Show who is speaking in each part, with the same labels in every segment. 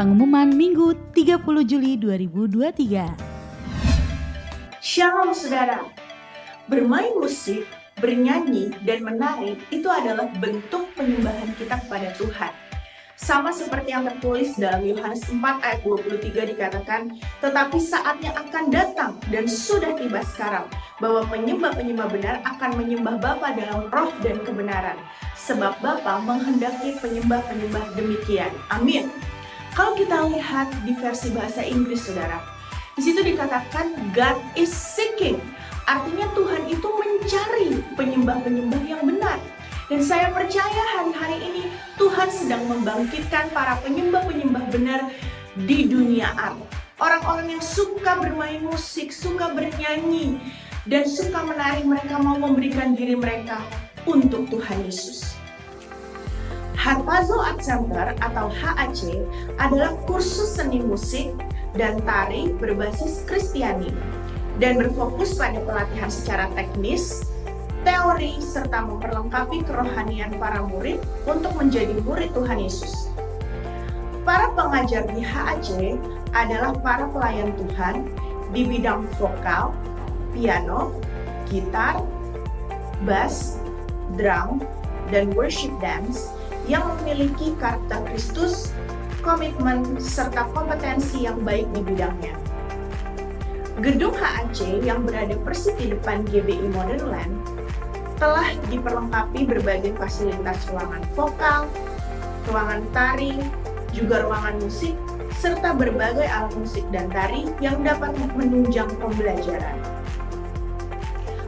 Speaker 1: pengumuman Minggu 30 Juli 2023.
Speaker 2: Shalom saudara, bermain musik, bernyanyi, dan menari itu adalah bentuk penyembahan kita kepada Tuhan. Sama seperti yang tertulis dalam Yohanes 4 ayat 23 dikatakan, tetapi saatnya akan datang dan sudah tiba sekarang, bahwa penyembah-penyembah benar akan menyembah Bapa dalam roh dan kebenaran. Sebab Bapa menghendaki penyembah-penyembah demikian. Amin. Kalau kita lihat di versi bahasa Inggris saudara, di situ dikatakan God is seeking. Artinya Tuhan itu mencari penyembah-penyembah yang benar. Dan saya percaya hari-hari ini Tuhan sedang membangkitkan para penyembah-penyembah benar di dunia art. Orang-orang yang suka bermain musik, suka bernyanyi, dan suka menari, mereka mau memberikan diri mereka untuk Tuhan Yesus. Harpazo Art Center atau HAC adalah kursus seni musik dan tari berbasis Kristiani dan berfokus pada pelatihan secara teknis, teori, serta memperlengkapi kerohanian para murid untuk menjadi murid Tuhan Yesus. Para pengajar di HAC adalah para pelayan Tuhan di bidang vokal, piano, gitar, bass, drum, dan worship dance yang memiliki karakter Kristus, komitmen, serta kompetensi yang baik di bidangnya. Gedung HAC yang berada persis di depan GBI Modern Land telah diperlengkapi berbagai fasilitas ruangan vokal, ruangan tari, juga ruangan musik, serta berbagai alat musik dan tari yang dapat menunjang pembelajaran.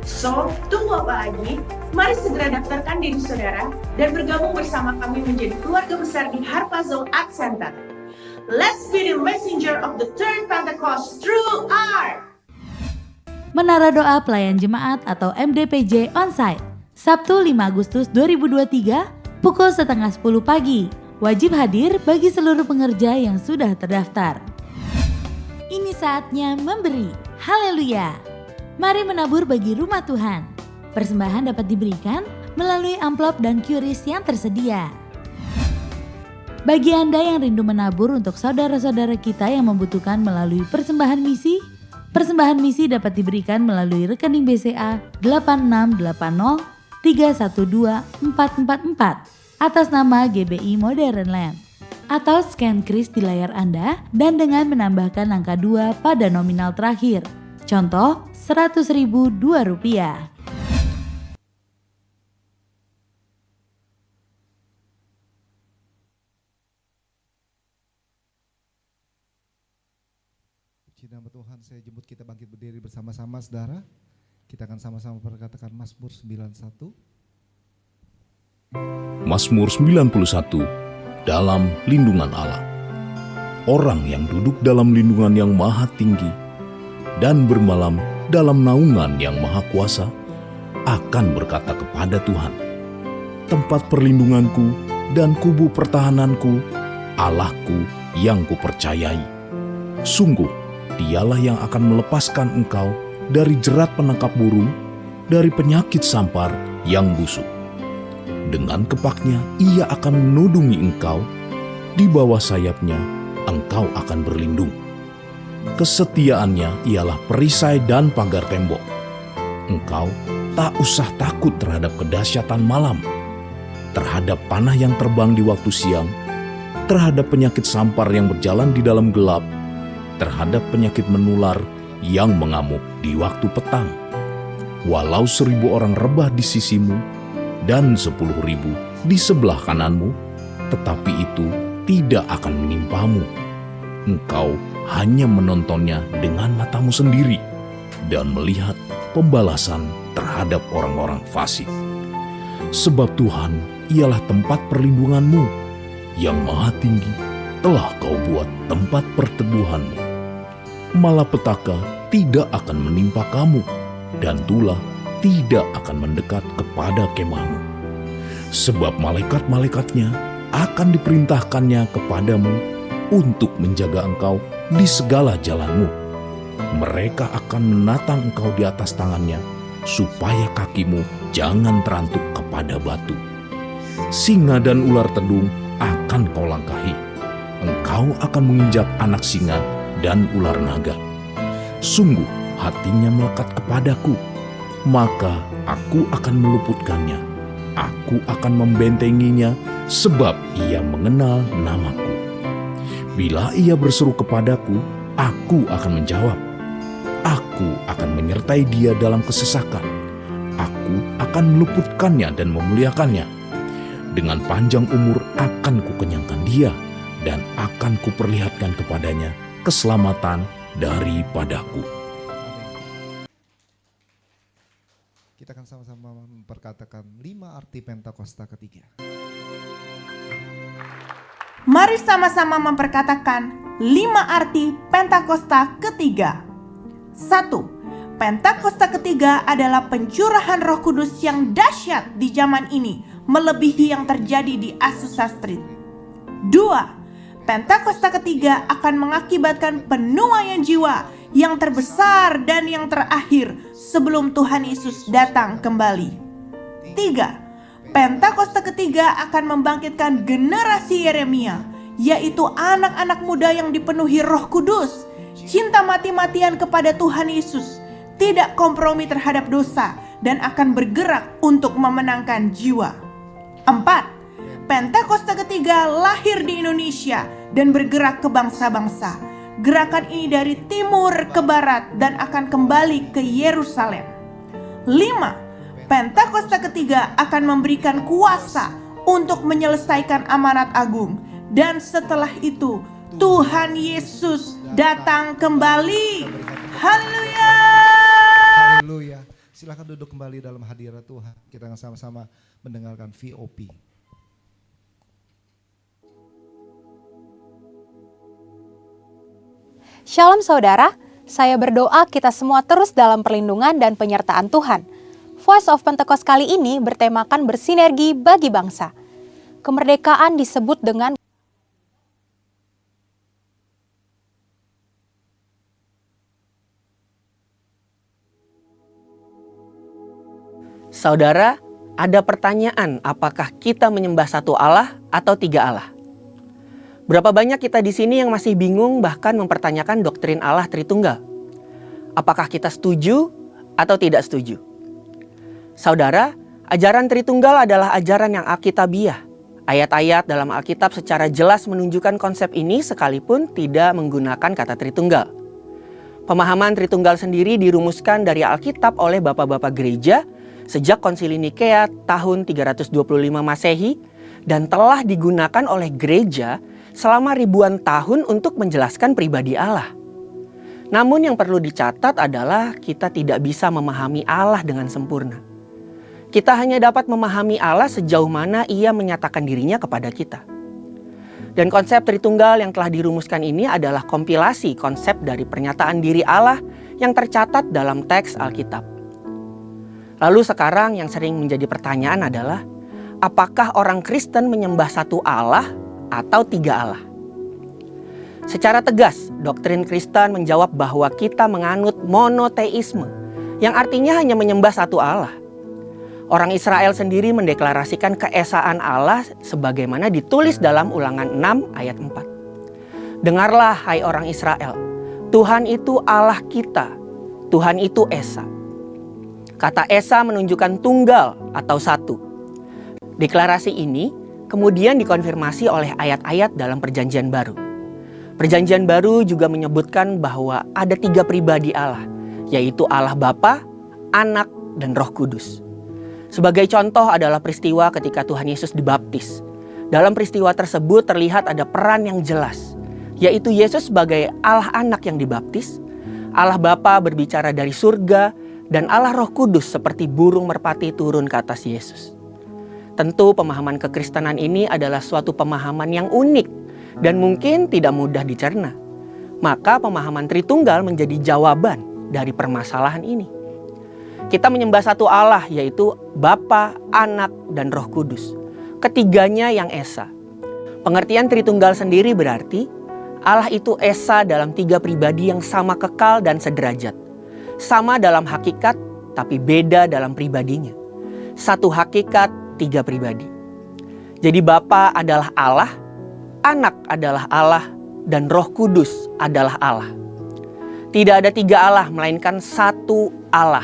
Speaker 2: So, tunggu apa lagi? Mari segera daftarkan diri saudara dan bergabung bersama kami menjadi keluarga besar di Harpazo Art Center. Let's be the messenger of the third Pentecost through art!
Speaker 1: Menara Doa Pelayan Jemaat atau MDPJ Onsite, Sabtu 5 Agustus 2023, pukul 9:30 pagi. Wajib hadir bagi seluruh pengerja yang sudah terdaftar. Ini saatnya memberi. Haleluya! Mari menabur bagi rumah Tuhan. Persembahan dapat diberikan melalui amplop dan QRIS yang tersedia. Bagi Anda yang rindu menabur untuk saudara-saudara kita yang membutuhkan melalui persembahan misi dapat diberikan melalui rekening BCA 86803124444 atas nama GBI Modern Land. Atau scan QRIS di layar Anda dan dengan menambahkan angka 2 pada nominal terakhir. Contoh, Rp100.000 Rp2.
Speaker 3: Puji nama Tuhan, saya jemput kita bangkit berdiri bersama-sama saudara. Kita akan sama-sama perkatakan Mazmur 91.
Speaker 4: Mazmur 91, dalam lindungan Allah. Orang yang duduk dalam lindungan yang maha tinggi dan bermalam dalam naungan yang maha kuasa akan berkata kepada Tuhan, tempat perlindunganku dan kubu pertahananku, Allahku yang kupercayai. Sungguh, Dialah yang akan melepaskan engkau dari jerat penangkap burung, dari penyakit sampar yang busuk. Dengan kepaknya ia akan menudungi engkau, di bawah sayapnya engkau akan berlindung. Kesetiaannya ialah perisai dan pagar tembok. Engkau tak usah takut terhadap kedahsyatan malam, terhadap panah yang terbang di waktu siang, terhadap penyakit sampar yang berjalan di dalam gelap, terhadap penyakit menular yang mengamuk di waktu petang. Walau 1.000 orang rebah di sisimu dan 10.000 di sebelah kananmu, tetapi itu tidak akan menimpamu. Engkau hanya menontonnya dengan matamu sendiri dan melihat pembalasan terhadap orang-orang fasik. Sebab Tuhan ialah tempat perlindunganmu, yang maha tinggi telah kau buat tempat perteduhanmu. Malapetaka tidak akan menimpa kamu, dan tulah tidak akan mendekat kepada kemahmu. Sebab malaikat-malaikatnya akan diperintahkannya kepadamu untuk menjaga engkau di segala jalanmu. Mereka akan menatang engkau di atas tangannya, supaya kakimu jangan terantuk kepada batu. Singa dan ular tedung akan kau langkahi, engkau akan menginjak anak singa dan ular naga. Sungguh hatinya melekat kepadaku, maka aku akan meluputkannya. Aku akan membentenginya sebab ia mengenal namaku. Bila ia berseru kepadaku, aku akan menjawab. Aku akan menyertai dia dalam kesesakan. Aku akan meluputkannya dan memuliakannya. Dengan panjang umur akan kukenyangkan dia, dan akan kuperlihatkan kepadanya keselamatan daripadaku.
Speaker 3: Kita akan sama-sama memperkatakan 5 arti Pentakosta ketiga.
Speaker 2: Mari sama-sama memperkatakan 5 arti Pentakosta ketiga. 1. Pentakosta ketiga adalah pencurahan Roh Kudus yang dahsyat di zaman ini, melebihi yang terjadi di Azusa Street. 2. Pentakosta ketiga akan mengakibatkan penuaian jiwa yang terbesar dan yang terakhir sebelum Tuhan Yesus datang kembali. 3. Pentakosta ketiga akan membangkitkan generasi Yeremia, yaitu anak-anak muda yang dipenuhi Roh Kudus, cinta mati-matian kepada Tuhan Yesus, tidak kompromi terhadap dosa, dan akan bergerak untuk memenangkan jiwa. 4. Pentakosta ketiga lahir di Indonesia dan bergerak ke bangsa-bangsa. Gerakan ini dari timur ke barat dan akan kembali ke Yerusalem. 5. Pentakosta ketiga akan memberikan kuasa untuk menyelesaikan amanat agung. Dan setelah itu Tuhan Yesus datang kembali. Haleluya.
Speaker 3: Haleluya. Silakan duduk kembali dalam hadirat Tuhan. Kita akan sama-sama mendengarkan VOP.
Speaker 5: Shalom saudara, saya berdoa kita semua terus dalam perlindungan dan penyertaan Tuhan. Voice of Pentecost kali ini bertemakan bersinergi bagi bangsa. Kemerdekaan disebut dengan
Speaker 6: Saudara, ada pertanyaan apakah kita menyembah satu Allah atau tiga Allah? Berapa banyak kita di sini yang masih bingung bahkan mempertanyakan doktrin Allah Tritunggal? Apakah kita setuju atau tidak setuju? Saudara, ajaran Tritunggal adalah ajaran yang alkitabiah. Ayat-ayat dalam Alkitab secara jelas menunjukkan konsep ini sekalipun tidak menggunakan kata Tritunggal. Pemahaman Tritunggal sendiri dirumuskan dari Alkitab oleh bapak-bapak gereja sejak Konsili Nikea tahun 325 Masehi dan telah digunakan oleh gereja selama ribuan tahun untuk menjelaskan pribadi Allah. Namun yang perlu dicatat adalah kita tidak bisa memahami Allah dengan sempurna. Kita hanya dapat memahami Allah sejauh mana Ia menyatakan dirinya kepada kita. Dan konsep Tritunggal yang telah dirumuskan ini adalah kompilasi konsep dari pernyataan diri Allah yang tercatat dalam teks Alkitab. Lalu sekarang yang sering menjadi pertanyaan adalah, apakah orang Kristen menyembah satu Allah atau tiga Allah? Secara tegas, doktrin Kristen menjawab bahwa kita menganut monoteisme, yang artinya hanya menyembah satu Allah. Orang Israel sendiri mendeklarasikan keesaan Allah sebagaimana ditulis dalam Ulangan 6 ayat 4. Dengarlah hai orang Israel, Tuhan itu Allah kita, Tuhan itu Esa. Kata Esa menunjukkan tunggal atau satu. Deklarasi ini kemudian dikonfirmasi oleh ayat-ayat dalam Perjanjian Baru. Perjanjian Baru juga menyebutkan bahwa ada 3 pribadi Allah, yaitu Allah Bapa, Anak, dan Roh Kudus. Sebagai contoh adalah peristiwa ketika Tuhan Yesus dibaptis. Dalam peristiwa tersebut terlihat ada peran yang jelas, yaitu Yesus sebagai Allah Anak yang dibaptis, Allah Bapa berbicara dari surga, dan Allah Roh Kudus seperti burung merpati turun ke atas Yesus. Tentu pemahaman kekristenan ini adalah suatu pemahaman yang unik dan mungkin tidak mudah dicerna. Maka pemahaman Tritunggal menjadi jawaban dari permasalahan ini. Kita menyembah satu Allah, yaitu Bapa, Anak, dan Roh Kudus. Ketiganya yang Esa. Pengertian Tritunggal sendiri berarti Allah itu Esa dalam 3 pribadi yang sama kekal dan sederajat. Sama dalam hakikat, tapi beda dalam pribadinya. Satu hakikat, 3 pribadi. Jadi Bapa adalah Allah, Anak adalah Allah dan Roh Kudus adalah Allah. Tidak ada 3 Allah, melainkan satu Allah.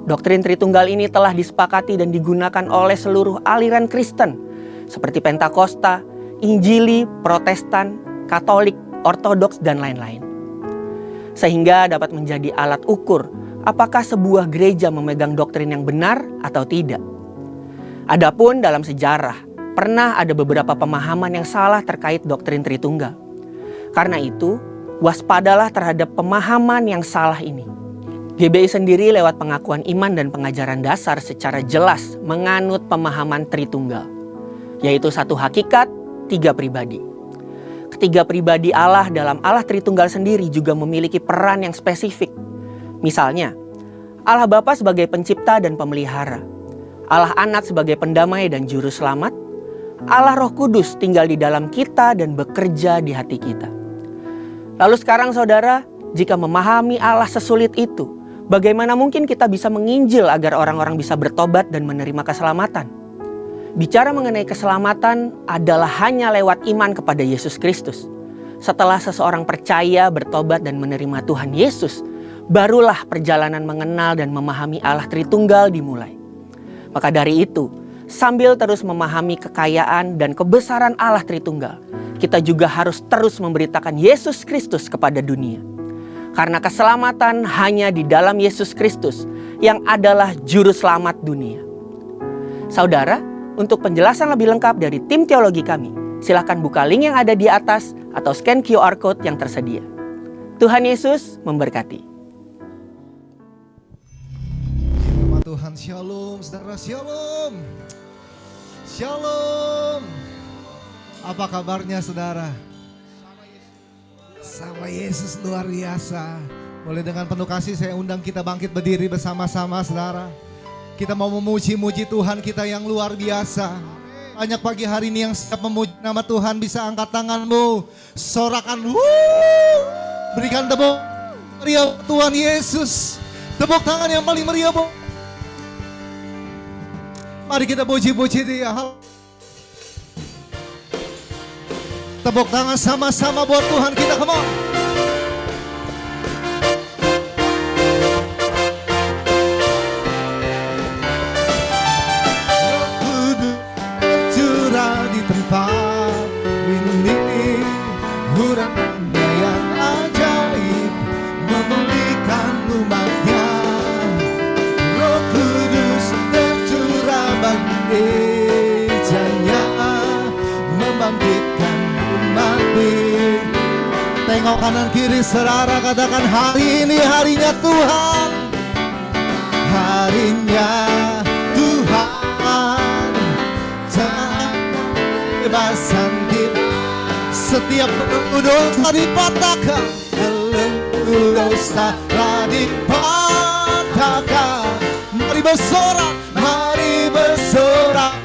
Speaker 6: Doktrin Tritunggal ini telah disepakati dan digunakan oleh seluruh aliran Kristen seperti Pentakosta, Injili, Protestan, Katolik, Ortodoks, dan lain-lain. Sehingga dapat menjadi alat ukur apakah sebuah gereja memegang doktrin yang benar atau tidak. Adapun dalam sejarah, pernah ada beberapa pemahaman yang salah terkait doktrin Tritunggal. Karena itu, waspadalah terhadap pemahaman yang salah ini. GBI sendiri lewat pengakuan iman dan pengajaran dasar secara jelas menganut pemahaman Tritunggal, yaitu satu hakikat, 3 pribadi. Ketiga pribadi Allah dalam Allah Tritunggal sendiri juga memiliki peran yang spesifik. Misalnya, Allah Bapa sebagai pencipta dan pemelihara, Allah Anak sebagai pendamai dan juru selamat, Allah Roh Kudus tinggal di dalam kita dan bekerja di hati kita. Lalu sekarang saudara, jika memahami Allah sesulit itu, bagaimana mungkin kita bisa menginjil agar orang-orang bisa bertobat dan menerima keselamatan? Bicara mengenai keselamatan adalah hanya lewat iman kepada Yesus Kristus. Setelah seseorang percaya, bertobat, dan menerima Tuhan Yesus, barulah perjalanan mengenal dan memahami Allah Tritunggal dimulai. Maka dari itu, sambil terus memahami kekayaan dan kebesaran Allah Tritunggal, kita juga harus terus memberitakan Yesus Kristus kepada dunia. Karena keselamatan hanya di dalam Yesus Kristus yang adalah juru selamat dunia. Saudara, untuk penjelasan lebih lengkap dari tim teologi kami, silakan buka link yang ada di atas atau scan QR Code yang tersedia. Tuhan Yesus memberkati.
Speaker 3: Firman Tuhan, shalom, saudara, shalom. Shalom. Apa kabarnya saudara? Sama Yesus luar biasa. Boleh dengan penuh kasih saya undang kita bangkit berdiri bersama-sama saudara. Kita mau memuji-muji Tuhan kita yang luar biasa. Banyak pagi hari ini yang siap memuji nama Tuhan, bisa angkat tanganmu, sorakan, berikan tepuk meriah Tuhan Yesus. Tepuk tangan yang paling meriah. Mari kita puji-puji Dia. Tepuk tangan sama-sama buat Tuhan kita, come on. Curah di tempat ini, hurufnya yang ajaib memulihkan umatnya. Roh Kudus tercurah bagi ejanya, membangkitkan tengok kanan kiri saudara, katakan hari ini harinya Tuhan. Harinya Tuhan, saat kebebasan kita. Setiap belenggu dosa dipatahkan, belenggu dosa dipatahkan. Mari bersorak, mari bersorak.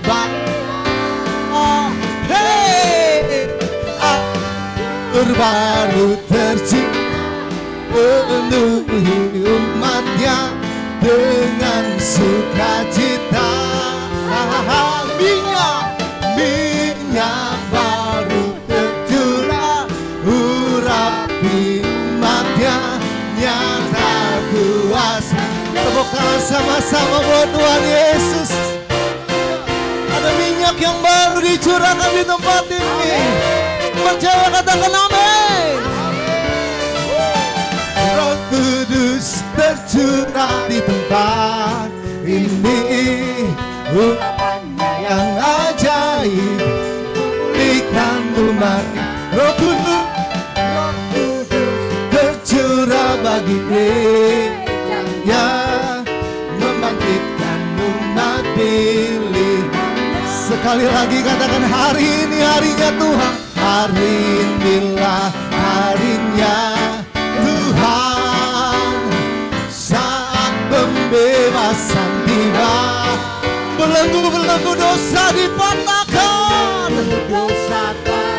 Speaker 3: Baru tercipta, penuhi umatnya dengan sukacita. Minyak baru tercurah, urapi umatnya, nyata kuasa. Tepuk tangan sama-sama buat Tuhan Yesus. Ada minyak yang baru dicurahkan di tempat ini. Percaya katakan amin. Roh Kudus tercurah di tempat ini, urapannya yang ajaib memulihkan umatnya. Roh Kudus tercurah bagi ejanya, membangkitkan umat pilih. Sekali lagi katakan hari ini harinya Tuhan. Hari inilah harinya Tuhan, saat pembebasan tiba. Belenggu-belenggu dosa dipatahkan, dosa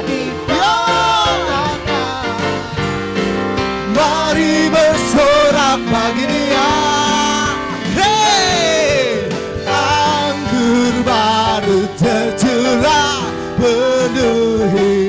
Speaker 3: dipatahkan. Mari bersorak bagi Dia. Hey, anggur baru tercurah, penuhi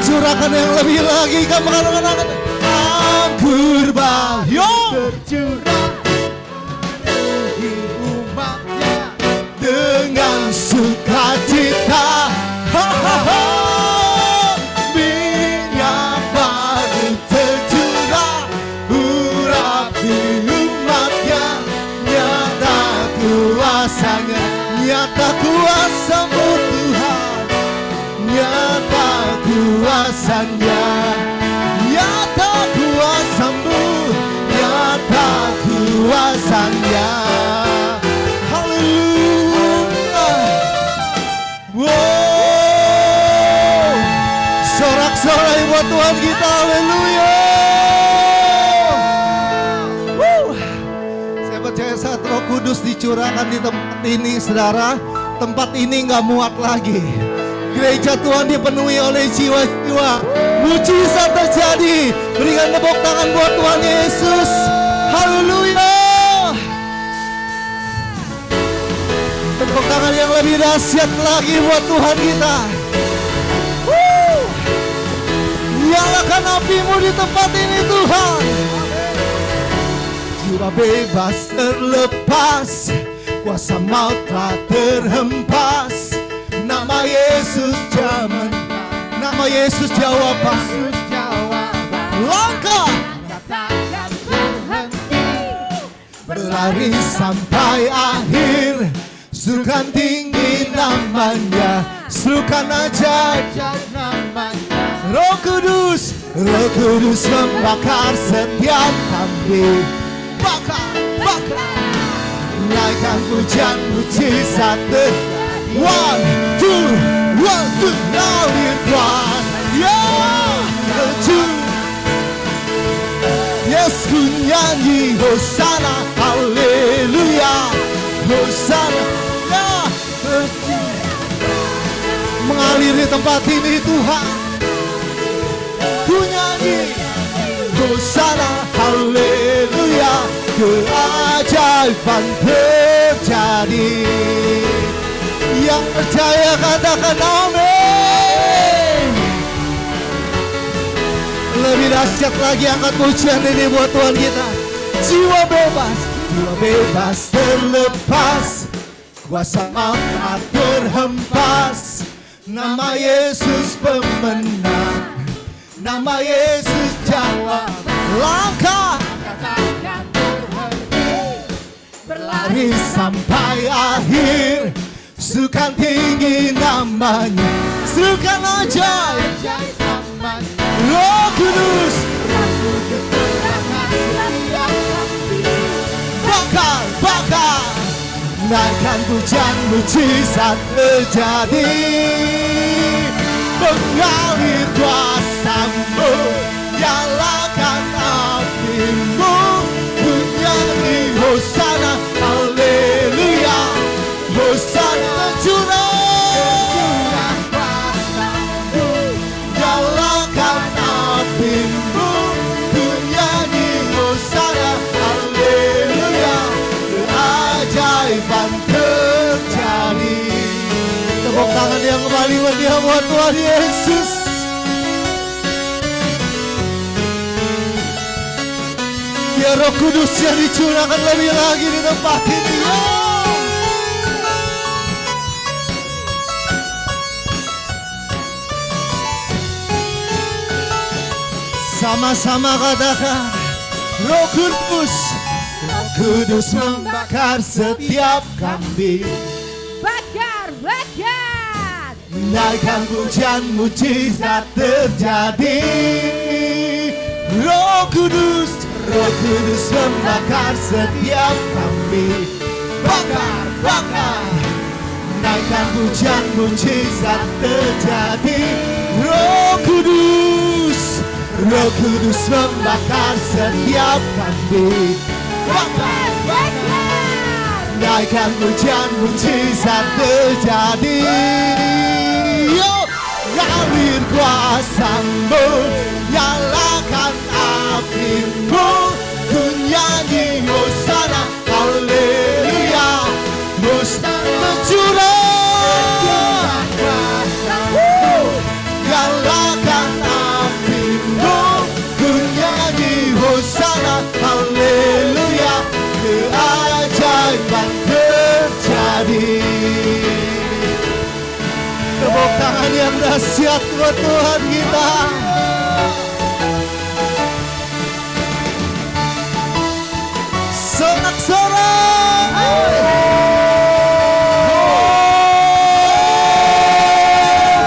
Speaker 3: curahkan yang lebih lagi. Kamu katakan anggur bayung tercurah bagi umatnya dengan sukacita. Minyak baru tercurah urapi umatnya. Nyata kuasanya, nyata kuasa-Mu Tuhan, nyata kuasanya, nyata kuasa-Mu, nyata kuasanya. Haleluya. Wow, sorak-sorai buat Tuhan kita. Haleluya. Saya percaya saat Roh Kudus dicurahkan di tempat ini, saudara, tempat ini nggak muat lagi. Gereja Tuhan dipenuhi oleh jiwa-jiwa. Mujizat terjadi. Berikan tepuk tangan buat Tuhan Yesus. Haleluya. Tepuk tangan yang lebih dahsyat lagi buat Tuhan kita. Nyalakan api-Mu di tempat ini Tuhan. Jiwa bebas terlepas, kuasa maut telah terhempas. Nama Yesus jaman, nama Yesus jawaban. Langkah katakan berhenti, berlari sampai akhir. Serukan tinggi namanya, serukan ajaib namanya. Roh Kudus, Roh Kudus membakar setiap kambing. Bakar, bakar. Naikkan pujian mujizat. One, two, now it was. Yeah, two. Yes, ku nyanyi Hosana, haleluya, Hosana. Ya, mengalir di tempat ini Tuhan. Ku nyanyi Hosana, haleluya, keajaiban terjadi. Yang percaya katakan amin. Lebih dahsyat lagi, angkat pujian ini buat Tuhan kita. Jiwa bebas terlepas, kuasa maut tak terhempas. Nama Yesus pemenang, nama Yesus jawab. Langkah katakan berhenti, berlari sampai akhir. Serukan tinggi namanya, serukan ajaib namanya. Roh Kudus, bakar, bakar. Naikkan pujian mujizat terjadi. Mengalir kuasa-Mu, nyalakan api-Mu. Ku nyanyi Hosana, haleluya, Hosana tercurah kuasa-Mu, nyalakan api-Mu. Ku nyanyi Hosana, haleluya, keajaiban terjadi. Tepuk tangan yang kembali meriah buat Tuhan Yesus. Biar Roh Kudus yang dicurahkan lebih lagi di tempat ini. Sama-sama katakan, Roh Kudus, Roh Kudus membakar setiap kambing.
Speaker 7: Bakar, bakar.
Speaker 3: Naikkan pujian mujizat terjadi. Roh Kudus, Roh Kudus membakar setiap kambing. Bakar, bakar. Naikkan pujian mujizat terjadi. Roh Kudus, Roh Kudus membakar setiap kambing. Bakar, bakar. Naikkan pujian mujizat terjadi. Yo, ngalir kuasa-Mu, nyalakan api-Mu. Ku nyanyi Hosana, haleluya, Hosana tercurah. Nyalakan Tuhan yang dahsyat buat Tuhan kita. Sorak-sorak.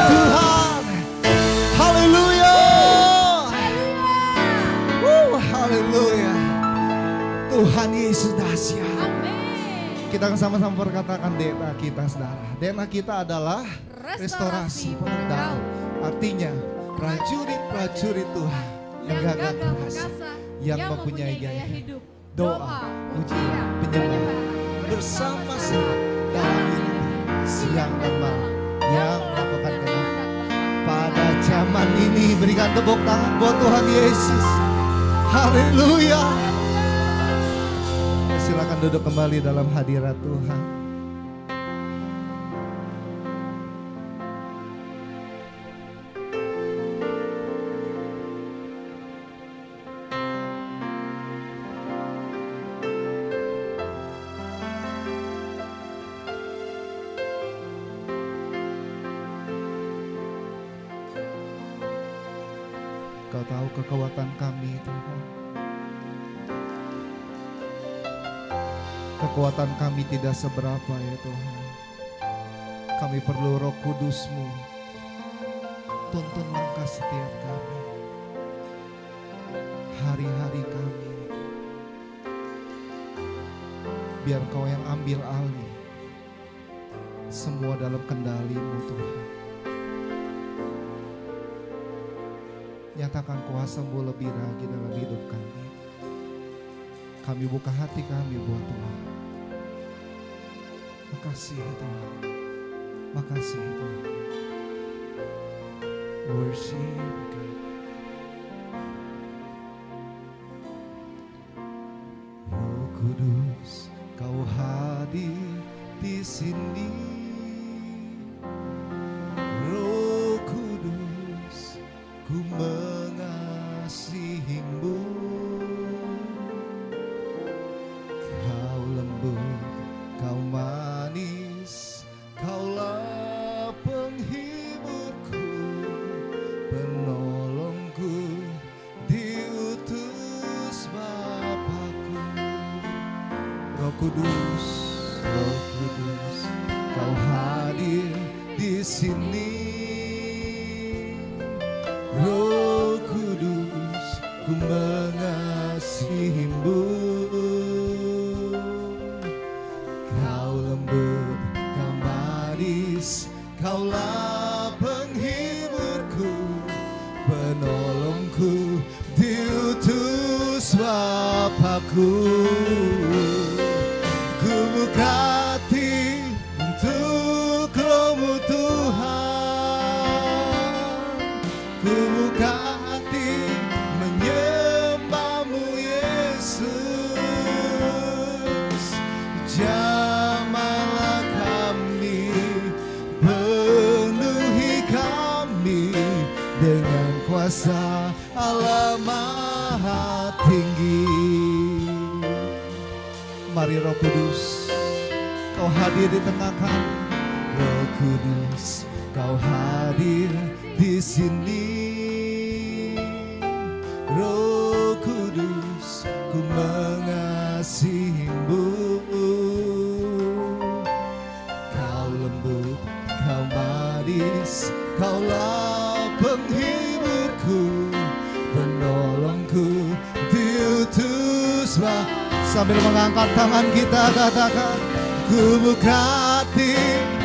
Speaker 3: Tuhan, haleluya. Haleluya. Tuhan Yesus dahsyat. Kita akan sama-sama berkatakan DNA kita, saudara. DNA kita adalah restorasi penendang. Artinya prajurit-prajurit Tuhan yang gagah perkasa, yang mempunyai gaya hidup, doa, pujian, penyembah bersama-sama dalam hidup siang dan malam yang melakukan kehendak. Pada zaman ini berikan tepuk tangan buat Tuhan Yesus. Haleluya. Silakan duduk kembali dalam hadirat Tuhan. Kau tahu kekuatan kami, Tuhan. Kekuatan kami tidak seberapa, ya Tuhan. Kami perlu Roh Kudus-Mu. Tuntun langkah setiap kami. Hari-hari kami. Biar Kau yang ambil alih. Semua dalam kendali-Mu, Tuhan. Nyatakan kuasa-Mu lebih lagi dalam hidup kami. Kami buka hati kami buat Tuhan. Makasih Tuhan. Makasih Tuhan. Worship God. Roh Kudus, Kau hadir di sini. Roh Kudus, ku mengasihi-Mu. Kau lembut, Kau manis, Kaulah penghiburku, penolongku, diutus Bapakku. Roh Kudus, Kau hadir di sini. Roh Kudus, ku mengasihi-Mu. Kau lembut, Kau manis, Kaulah penghiburku, penolongku, diutus Bapakku. Ku buka hati untuk Roh-Mu Tuhan. Ku buka hati menyembah-Mu Yesus. Jamahlah kami, penuhi kami dengan kuasa Allah Maha Tinggi. Mari Roh Kudus, Kau hadir di tengah kami. Roh Kudus, Kau hadir di sini. Roh Kudus, ku mengasihi-Mu. Kau lembut, Kau manis, Kaulah penghiburku, penolongku, diutus Bapakku. Sambil mengangkat tangan kita katakan, ku buka hati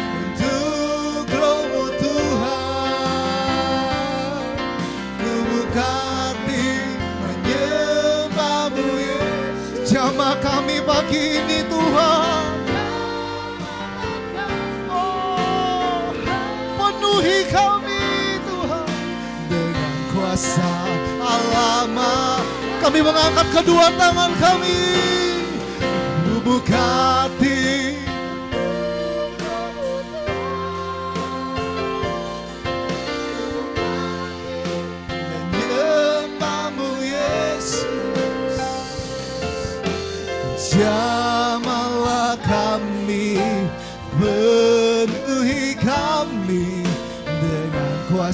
Speaker 3: untuk Roh-Mu Tuhan. Ku buka hati menyembah-Mu Yesus. Jamah kami pagi ini Tuhan. Oh, penuhi kami Tuhan dengan kuasa Allah Maha. Kami mengangkat kedua tangan kami. Ku buka hati menyembah-Mu Yesus. Jamahlah kami, penuhi kami dengan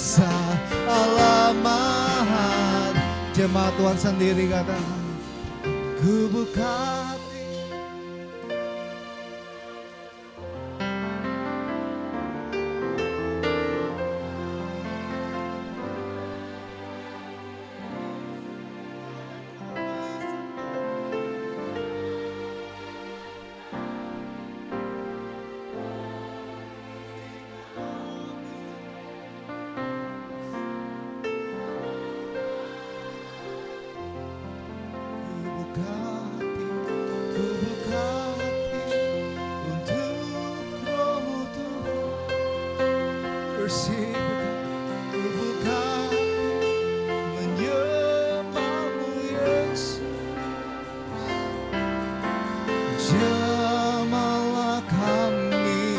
Speaker 3: kuasa Allah Maha. Jemaat Tuhan sendiri katakan, ku buka hati. Jamalah kami,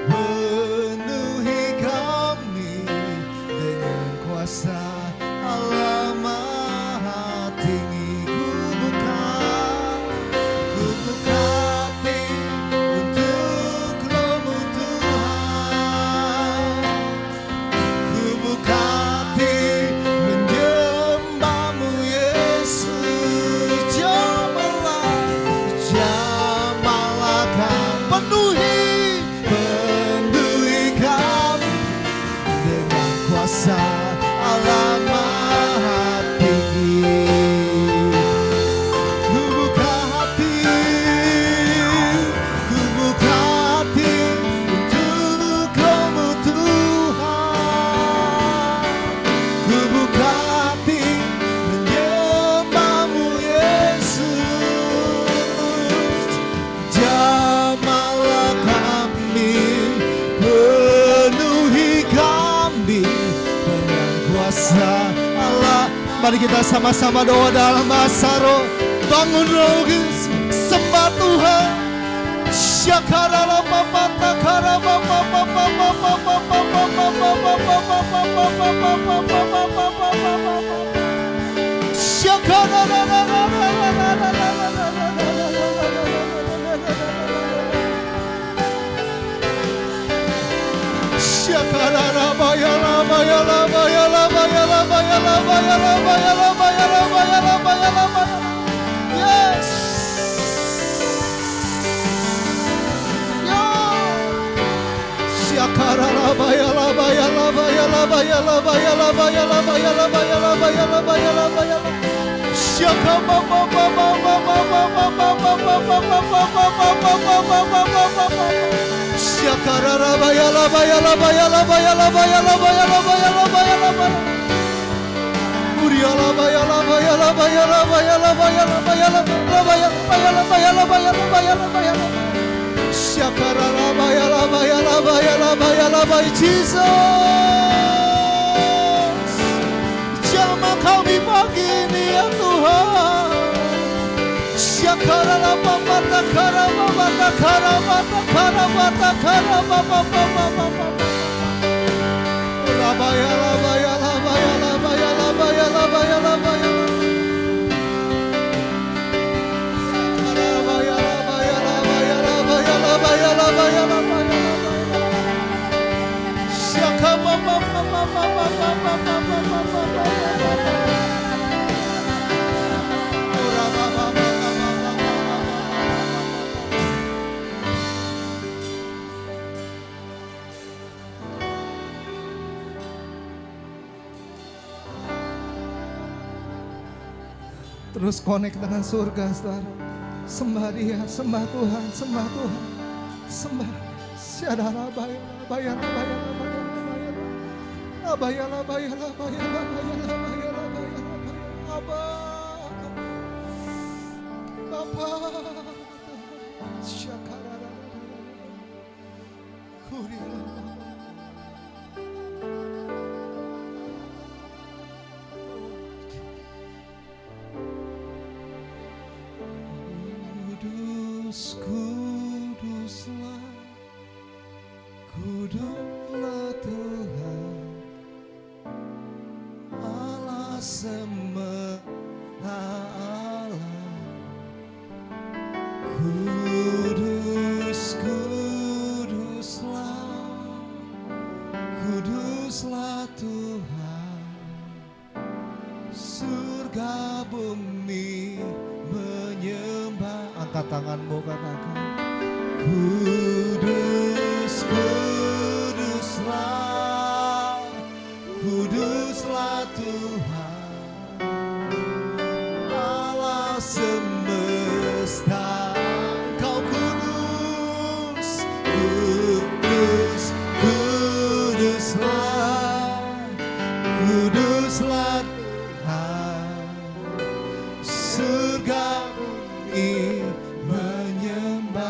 Speaker 3: penuhi kami dengan kuasa Allah Maha Tinggi. Ku buka hati untuk Roh-Mu Tuhan. Ku buka hati menyembah-Mu Yesus. Jamalah kami, penuhi kami dengan kuasa Allah Maha Tinggi. Ku buka hati untuk Roh-Mu Tuhan. Ku buka hati menyembah-Mu Yesus. Jamalah kami, penuhi kami dengan kuasa Allah. Mari kita sama-sama doa dalam bahasa roh. Bangun roh, sembah Tuhan. Syakarala papa takara papa papa papa papa papa papa papa papa papa. Syakarala. Syakarala bayala bayala bayala bayala bayala bayala bayala bayala bayala bayala bayala. Yes. Syakarala bayala bayala bayala bayala bayala bayala bayala bayala bayala bayala bayala. Syakama mama mama mama mama mama mama mama mama. Syakarala bayala bayala bayala bayala bayala bayala bayala bayala bayala. Uriala bayala bayala bayala bayala bayala bayala bayala bayala bayala bayala bayala bayala. Syakarala bayala bayala bayala bayala bay Jesus. Jamah kami pagi ini ya Tuhan. Syakarala papa takara papa takara papa takara papa takara papa papa papa. La bayala bayala bayala bayala bayala bayala bayala. Bayala bayala bayala bayala bayala bayala bayala. Syakama papa papa papa papa papa papa. Terus connect dengan surga, saudara. Sembah Dia, sembah Tuhan, sembah Tuhan, sembah. Syadara bayala bayala bayala bayala bayala. Bayala bayala bayala bayala bayala bayala. Abba, Bapa, Syakarara, Kuriala. Kuduslah, kuduslah Tuhan, Allah semesta alam. Kuduslah, kuduslah Kudus, kuduslah, kuduslah Tuhan, Allah semesta. Engkau kudus, kudus, kuduslah, kuduslah Tuhan, surga bumi menyembah.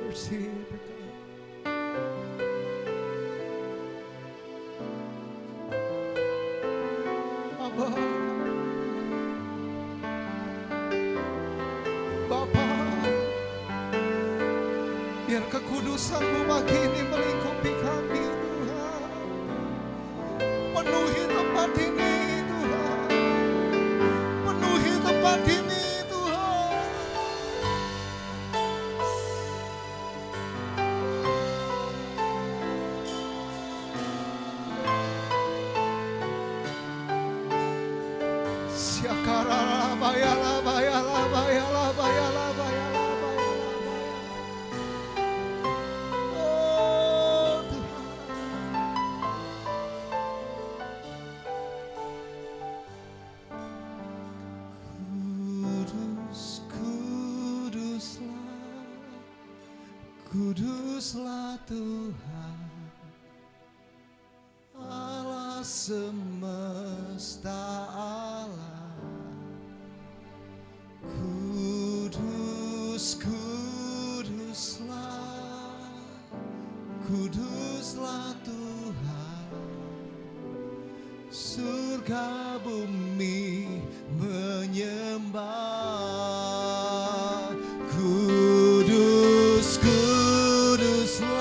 Speaker 3: Bersih berkat. Abba, Bapa, biar kekudusan-Mu pagi ini melingkupi kami Tuhan. Penuhi tempat ini Tuhan, penuhi tempat ini Tuhan. Siakara bayala bayala bayala bayala bayala bayala. Oh Tuhan. Kudus, kuduslah, kuduslah Tuhan, Allah semesta alam. Kudus, kuduslah, kuduslah Tuhan, surga bumi menyembah. Kudus, kuduslah,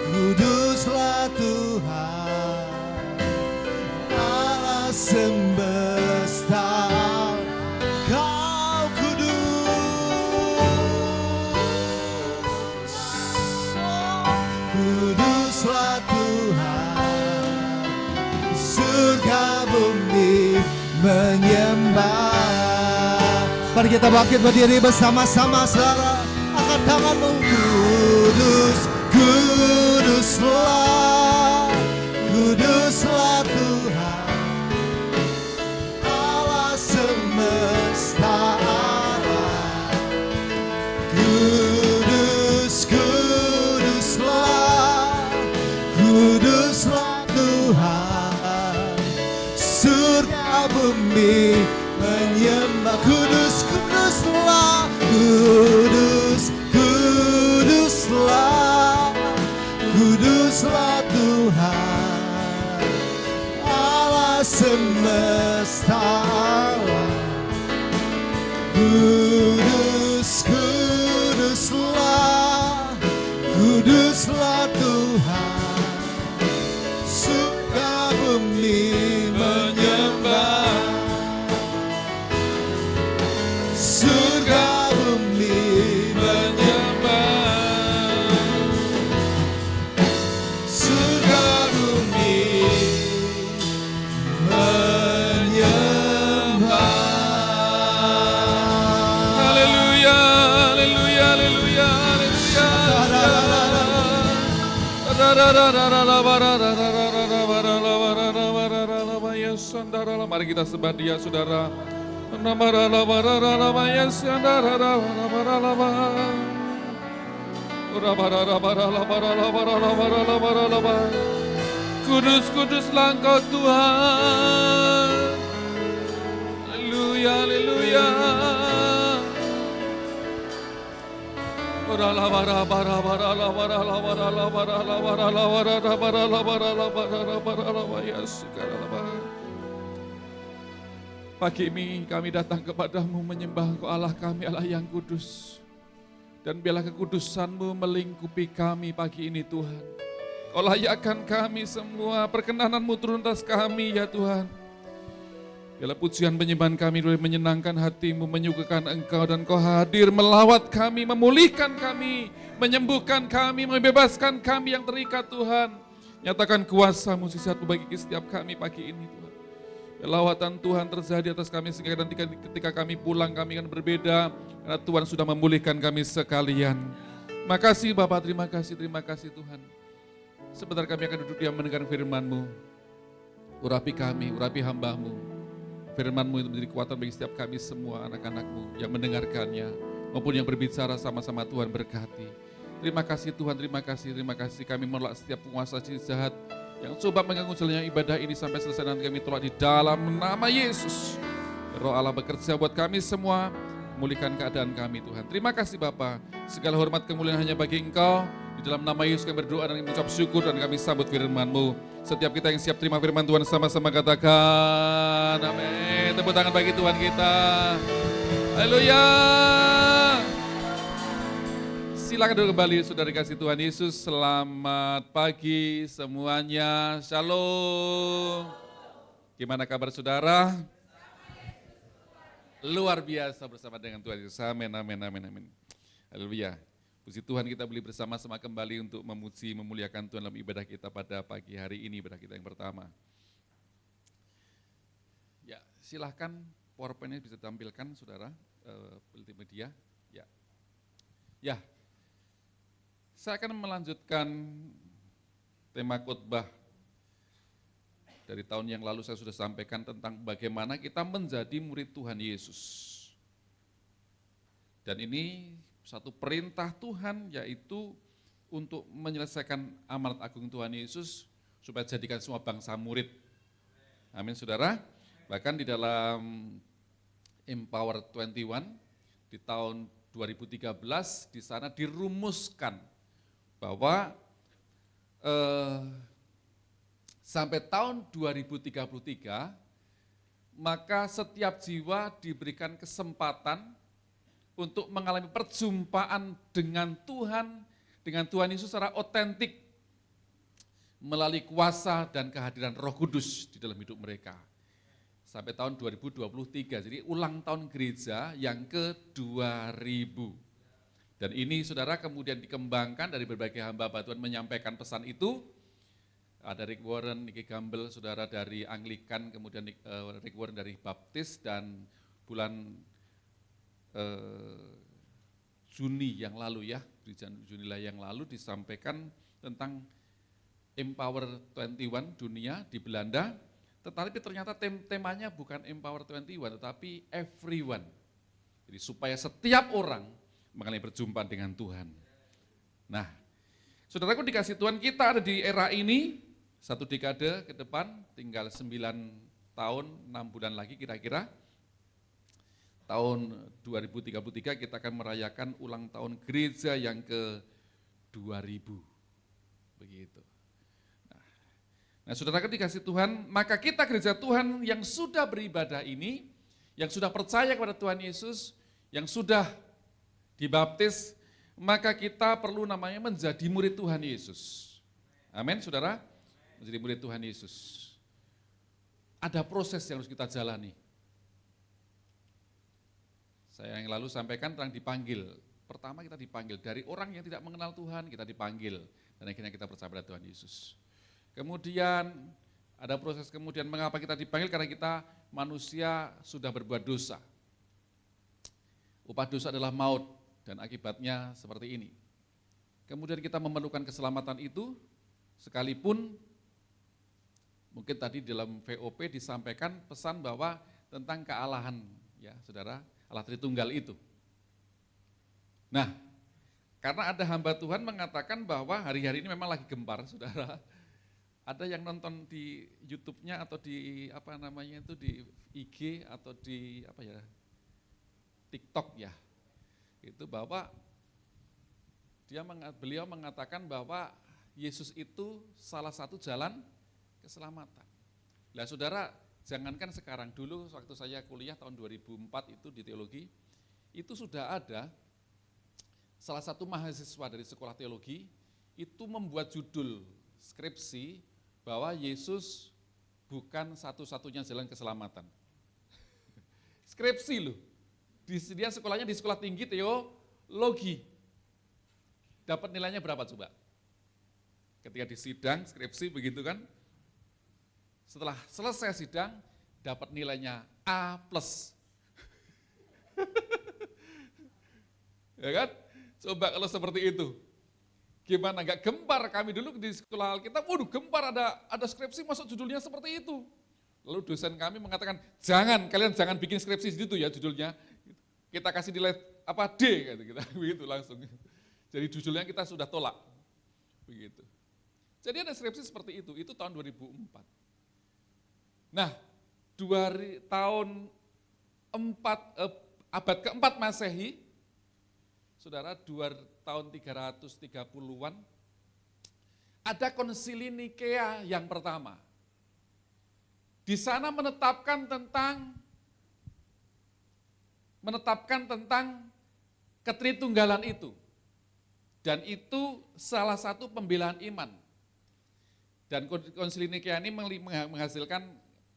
Speaker 3: kuduslah Tuhan, Allah semesta. Kau kudus, kuduslah Tuhan, surga bumi menyembah. Mari kita bangkit berdiri bersama-sama, saudara. Angkat tanganmu. Kudus, kuduslah, kuduslah Tuhan, Allah semesta alam. Kudus, kuduslah, kuduslah Tuhan, surga bumi menyembah. Kudus, kuduslah, kudus, kuduslah, kuduslah Tuhan, Allah semesta alam. Kudus, kuduslah, kuduslah Tuhan, surga bumi menyembah. Surga bumi menyembah. Surga bumi menyembah.
Speaker 8: Haleluya, haleluya, haleluya, haleluya. Mari kita sembah Dia, saudara. Kudus, kuduslah Engkau Tuhan. Haleluya, haleluya. Pagi ini kami datang kepadamu menyembah Engkau Allah kami, Allah yang kudus. Dan biarlah kekudusan-Mu melingkupi kami pagi ini Tuhan. Kau layakkan kami semua, perkenanan-Mu turun atas kami ya Tuhan. Biarlah pujian penyembahan kami boleh menyenangkan hati-Mu, menyukakan Engkau, dan Kau hadir melawat kami, memulihkan kami, menyembuhkan kami, membebaskan kami yang terikat Tuhan. Nyatakan kuasa-Mu, mujizat-Mu bagi setiap kami pagi ini Tuhan. Lawatan Tuhan terjadi atas kami sehingga nanti ketika kami pulang kami akan berbeda karena Tuhan sudah memulihkan kami sekalian. Makasih Bapak, terima kasih Tuhan. Sebentar kami akan duduk diam mendengar firman-Mu. Urapi kami, urapi hamba-Mu. Firman-Mu itu menjadi kekuatan bagi setiap kami semua anak-anak-Mu yang mendengarkannya maupun yang berbicara sama-sama. Tuhan berkati. Terima kasih Tuhan, terima kasih. Kami menolak setiap penguasa jahat yang coba mengganggu jalannya ibadah ini sampai selesai, nanti kami tolak di dalam nama Yesus. Roh Allah bekerja buat kami semua, memulihkan keadaan kami Tuhan. Terima kasih Bapa, segala hormat kemuliaan hanya bagi Engkau. Di dalam nama Yesus kami berdoa dan mengucap syukur dan kami sambut firman-Mu. Setiap kita yang siap terima firman Tuhan sama-sama katakan amin. Tepuk tangan bagi Tuhan kita. Haleluya. Silakan duduk kembali, saudara kasih Tuhan Yesus. Selamat pagi semuanya. Shalom. Gimana kabar saudara? Luar biasa bersama dengan Tuhan Yesus. Amin. Haleluya. Puji Tuhan, kita boleh bersama-sama kembali untuk memuji, memuliakan Tuhan dalam ibadah kita pada pagi hari ini, ibadah kita yang pertama. Ya, silahkan PowerPoint-nya bisa ditampilkan saudara, multimedia. Ya. Saya akan melanjutkan tema khotbah dari tahun yang lalu. Saya sudah sampaikan tentang bagaimana kita menjadi murid Tuhan Yesus. Dan ini satu perintah Tuhan, yaitu untuk menyelesaikan amanat agung Tuhan Yesus supaya jadikan semua bangsa murid. Amin saudara. Bahkan di dalam Empower 21 di tahun 2013 di sana dirumuskan bahwa sampai tahun 2033 maka setiap jiwa diberikan kesempatan untuk mengalami perjumpaan dengan Tuhan Yesus secara otentik melalui kuasa dan kehadiran Roh Kudus di dalam hidup mereka. Sampai tahun 2023, jadi ulang tahun gereja yang ke-2000. Dan ini saudara kemudian dikembangkan dari berbagai hamba Tuhan menyampaikan pesan itu. Ada Rick Warren, Nicky Gamble, saudara dari Anglikan, kemudian Rick Warren dari Baptis, dan bulan Juni yang lalu yang lalu disampaikan tentang Empower 21 dunia di Belanda. Tetapi ternyata temanya bukan Empower 21 tetapi Everyone. Jadi supaya setiap orang mengalami perjumpaan dengan Tuhan. Nah, saudaraku dikasih Tuhan, kita ada di era ini, 1 dekade ke depan, tinggal 9 tahun, 6 bulan lagi kira-kira. Tahun 2033 kita akan merayakan ulang tahun gereja yang ke-2000. Begitu. Nah, saudaraku dikasih Tuhan, maka kita gereja Tuhan yang sudah beribadah ini, yang sudah percaya kepada Tuhan Yesus, yang sudah dibaptis, maka kita perlu namanya menjadi murid Tuhan Yesus. Amin, saudara? Menjadi murid Tuhan Yesus. Ada proses yang harus kita jalani. Saya yang lalu sampaikan tentang dipanggil. Pertama kita dipanggil, dari orang yang tidak mengenal Tuhan, kita dipanggil. Dan akhirnya kita percaya pada Tuhan Yesus. Kemudian ada proses kemudian mengapa kita dipanggil, karena kita manusia sudah berbuat dosa. Upah dosa adalah maut. Dan akibatnya seperti ini. Kemudian kita memerlukan keselamatan itu, sekalipun mungkin tadi dalam VOP disampaikan pesan bahwa tentang kealahan, ya saudara, Allah Tritunggal itu. Nah, karena ada hamba Tuhan mengatakan bahwa hari-hari ini memang lagi gempar, saudara. Ada yang nonton di YouTube-nya atau di di IG atau di TikTok ya. Itu bahwa beliau mengatakan bahwa Yesus itu salah satu jalan keselamatan. Nah saudara, jangankan sekarang, dulu waktu saya kuliah tahun 2004 itu di teologi, itu sudah ada salah satu mahasiswa dari sekolah teologi, itu membuat judul skripsi bahwa Yesus bukan satu-satunya jalan keselamatan. Skripsi loh. Dia sekolahnya di sekolah tinggi teologi. Dapat nilainya berapa coba? Ketika di sidang skripsi begitu kan. Setelah selesai sidang, dapat nilainya A+. Ya kan? Coba kalau seperti itu. Gimana, nggak gempar kami dulu di sekolah Alkitab, waduh gempar ada skripsi masuk judulnya seperti itu. Lalu dosen kami mengatakan, kalian jangan bikin skripsi di situ ya judulnya. Kita kasih nilai D, gitu, kita begitu langsung. Jadi judulnya kita sudah tolak. Begitu. Jadi ada skripsi seperti itu tahun 2004. Nah, abad keempat Masehi, saudara, tahun 330-an, ada konsili Nikea yang pertama. Di sana menetapkan tentang ketritunggalan itu. Dan itu salah satu pembelaan iman. Dan konsili Nikea ini menghasilkan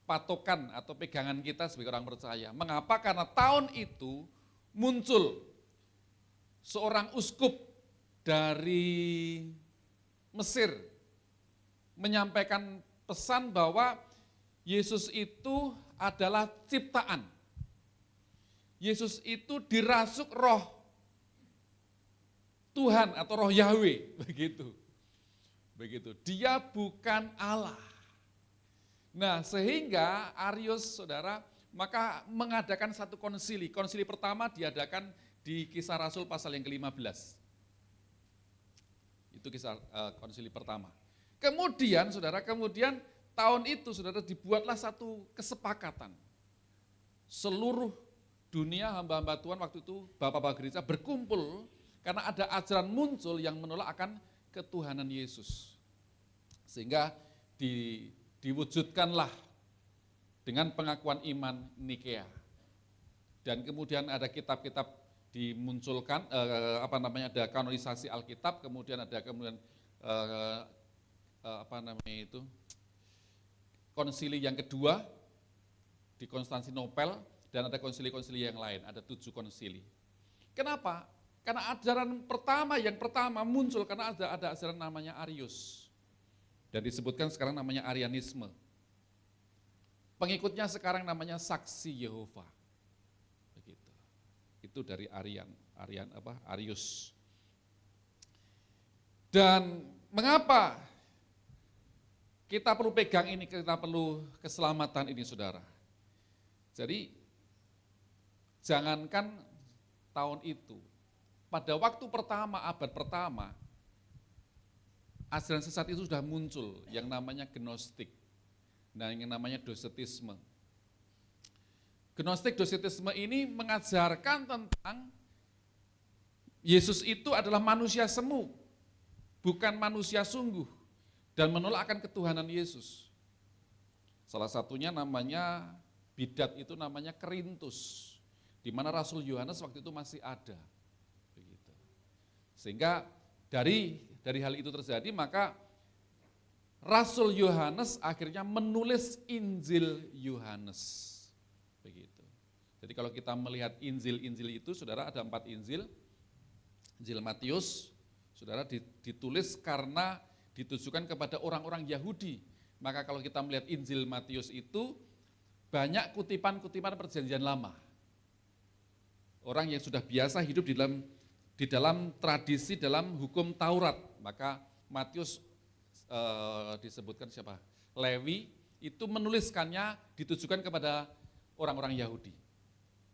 Speaker 8: patokan atau pegangan kita sebagai orang percaya. Mengapa? Karena tahun itu muncul seorang uskup dari Mesir menyampaikan pesan bahwa Yesus itu adalah ciptaan. Yesus itu dirasuk roh Tuhan atau roh Yahweh, begitu. Dia bukan Allah. Nah, sehingga Arius, saudara, maka mengadakan satu konsili. Konsili pertama diadakan di Kisah Rasul pasal yang ke-15. Itu kisah konsili pertama. Kemudian tahun itu saudara dibuatlah satu kesepakatan. Seluruh dunia hamba-hamba Tuhan waktu itu Bapak-bapak gereja berkumpul karena ada ajaran muncul yang menolak akan ketuhanan Yesus. Sehingga diwujudkanlah dengan pengakuan iman Nikea. Dan kemudian ada kitab-kitab dimunculkan, ada kanonisasi Alkitab, kemudian konsili yang kedua di Konstantinopel, dan ada konsili-konsili yang lain, ada 7 konsili. Kenapa? Karena ajaran yang pertama muncul karena ada ajaran namanya Arius. Dan disebutkan sekarang namanya Arianisme. Pengikutnya sekarang namanya Saksi Yehova. Begitu. Itu dari Arius. Dan mengapa kita perlu pegang ini, kita perlu keselamatan ini, saudara? Jadi, jangankan tahun itu, pada waktu pertama, abad pertama, ajaran sesat itu sudah muncul, yang namanya Gnostik, dan yang namanya Docetisme. Gnostik Docetisme ini mengajarkan tentang Yesus itu adalah manusia semu, bukan manusia sungguh, dan menolak akan ketuhanan Yesus. Salah satunya namanya bidat, itu namanya Kerintus, di mana Rasul Yohanes waktu itu masih ada. Begitu. Sehingga dari hal itu terjadi, maka Rasul Yohanes akhirnya menulis Injil Yohanes. Begitu. Jadi kalau kita melihat Injil itu, saudara, ada 4 Injil. Injil Matius, saudara, ditulis karena ditujukan kepada orang-orang Yahudi. Maka kalau kita melihat Injil Matius itu banyak kutipan-kutipan perjanjian lama. Orang yang sudah biasa hidup di dalam tradisi, dalam hukum Taurat. Maka Matius disebutkan siapa? Lewi itu menuliskannya ditujukan kepada orang-orang Yahudi.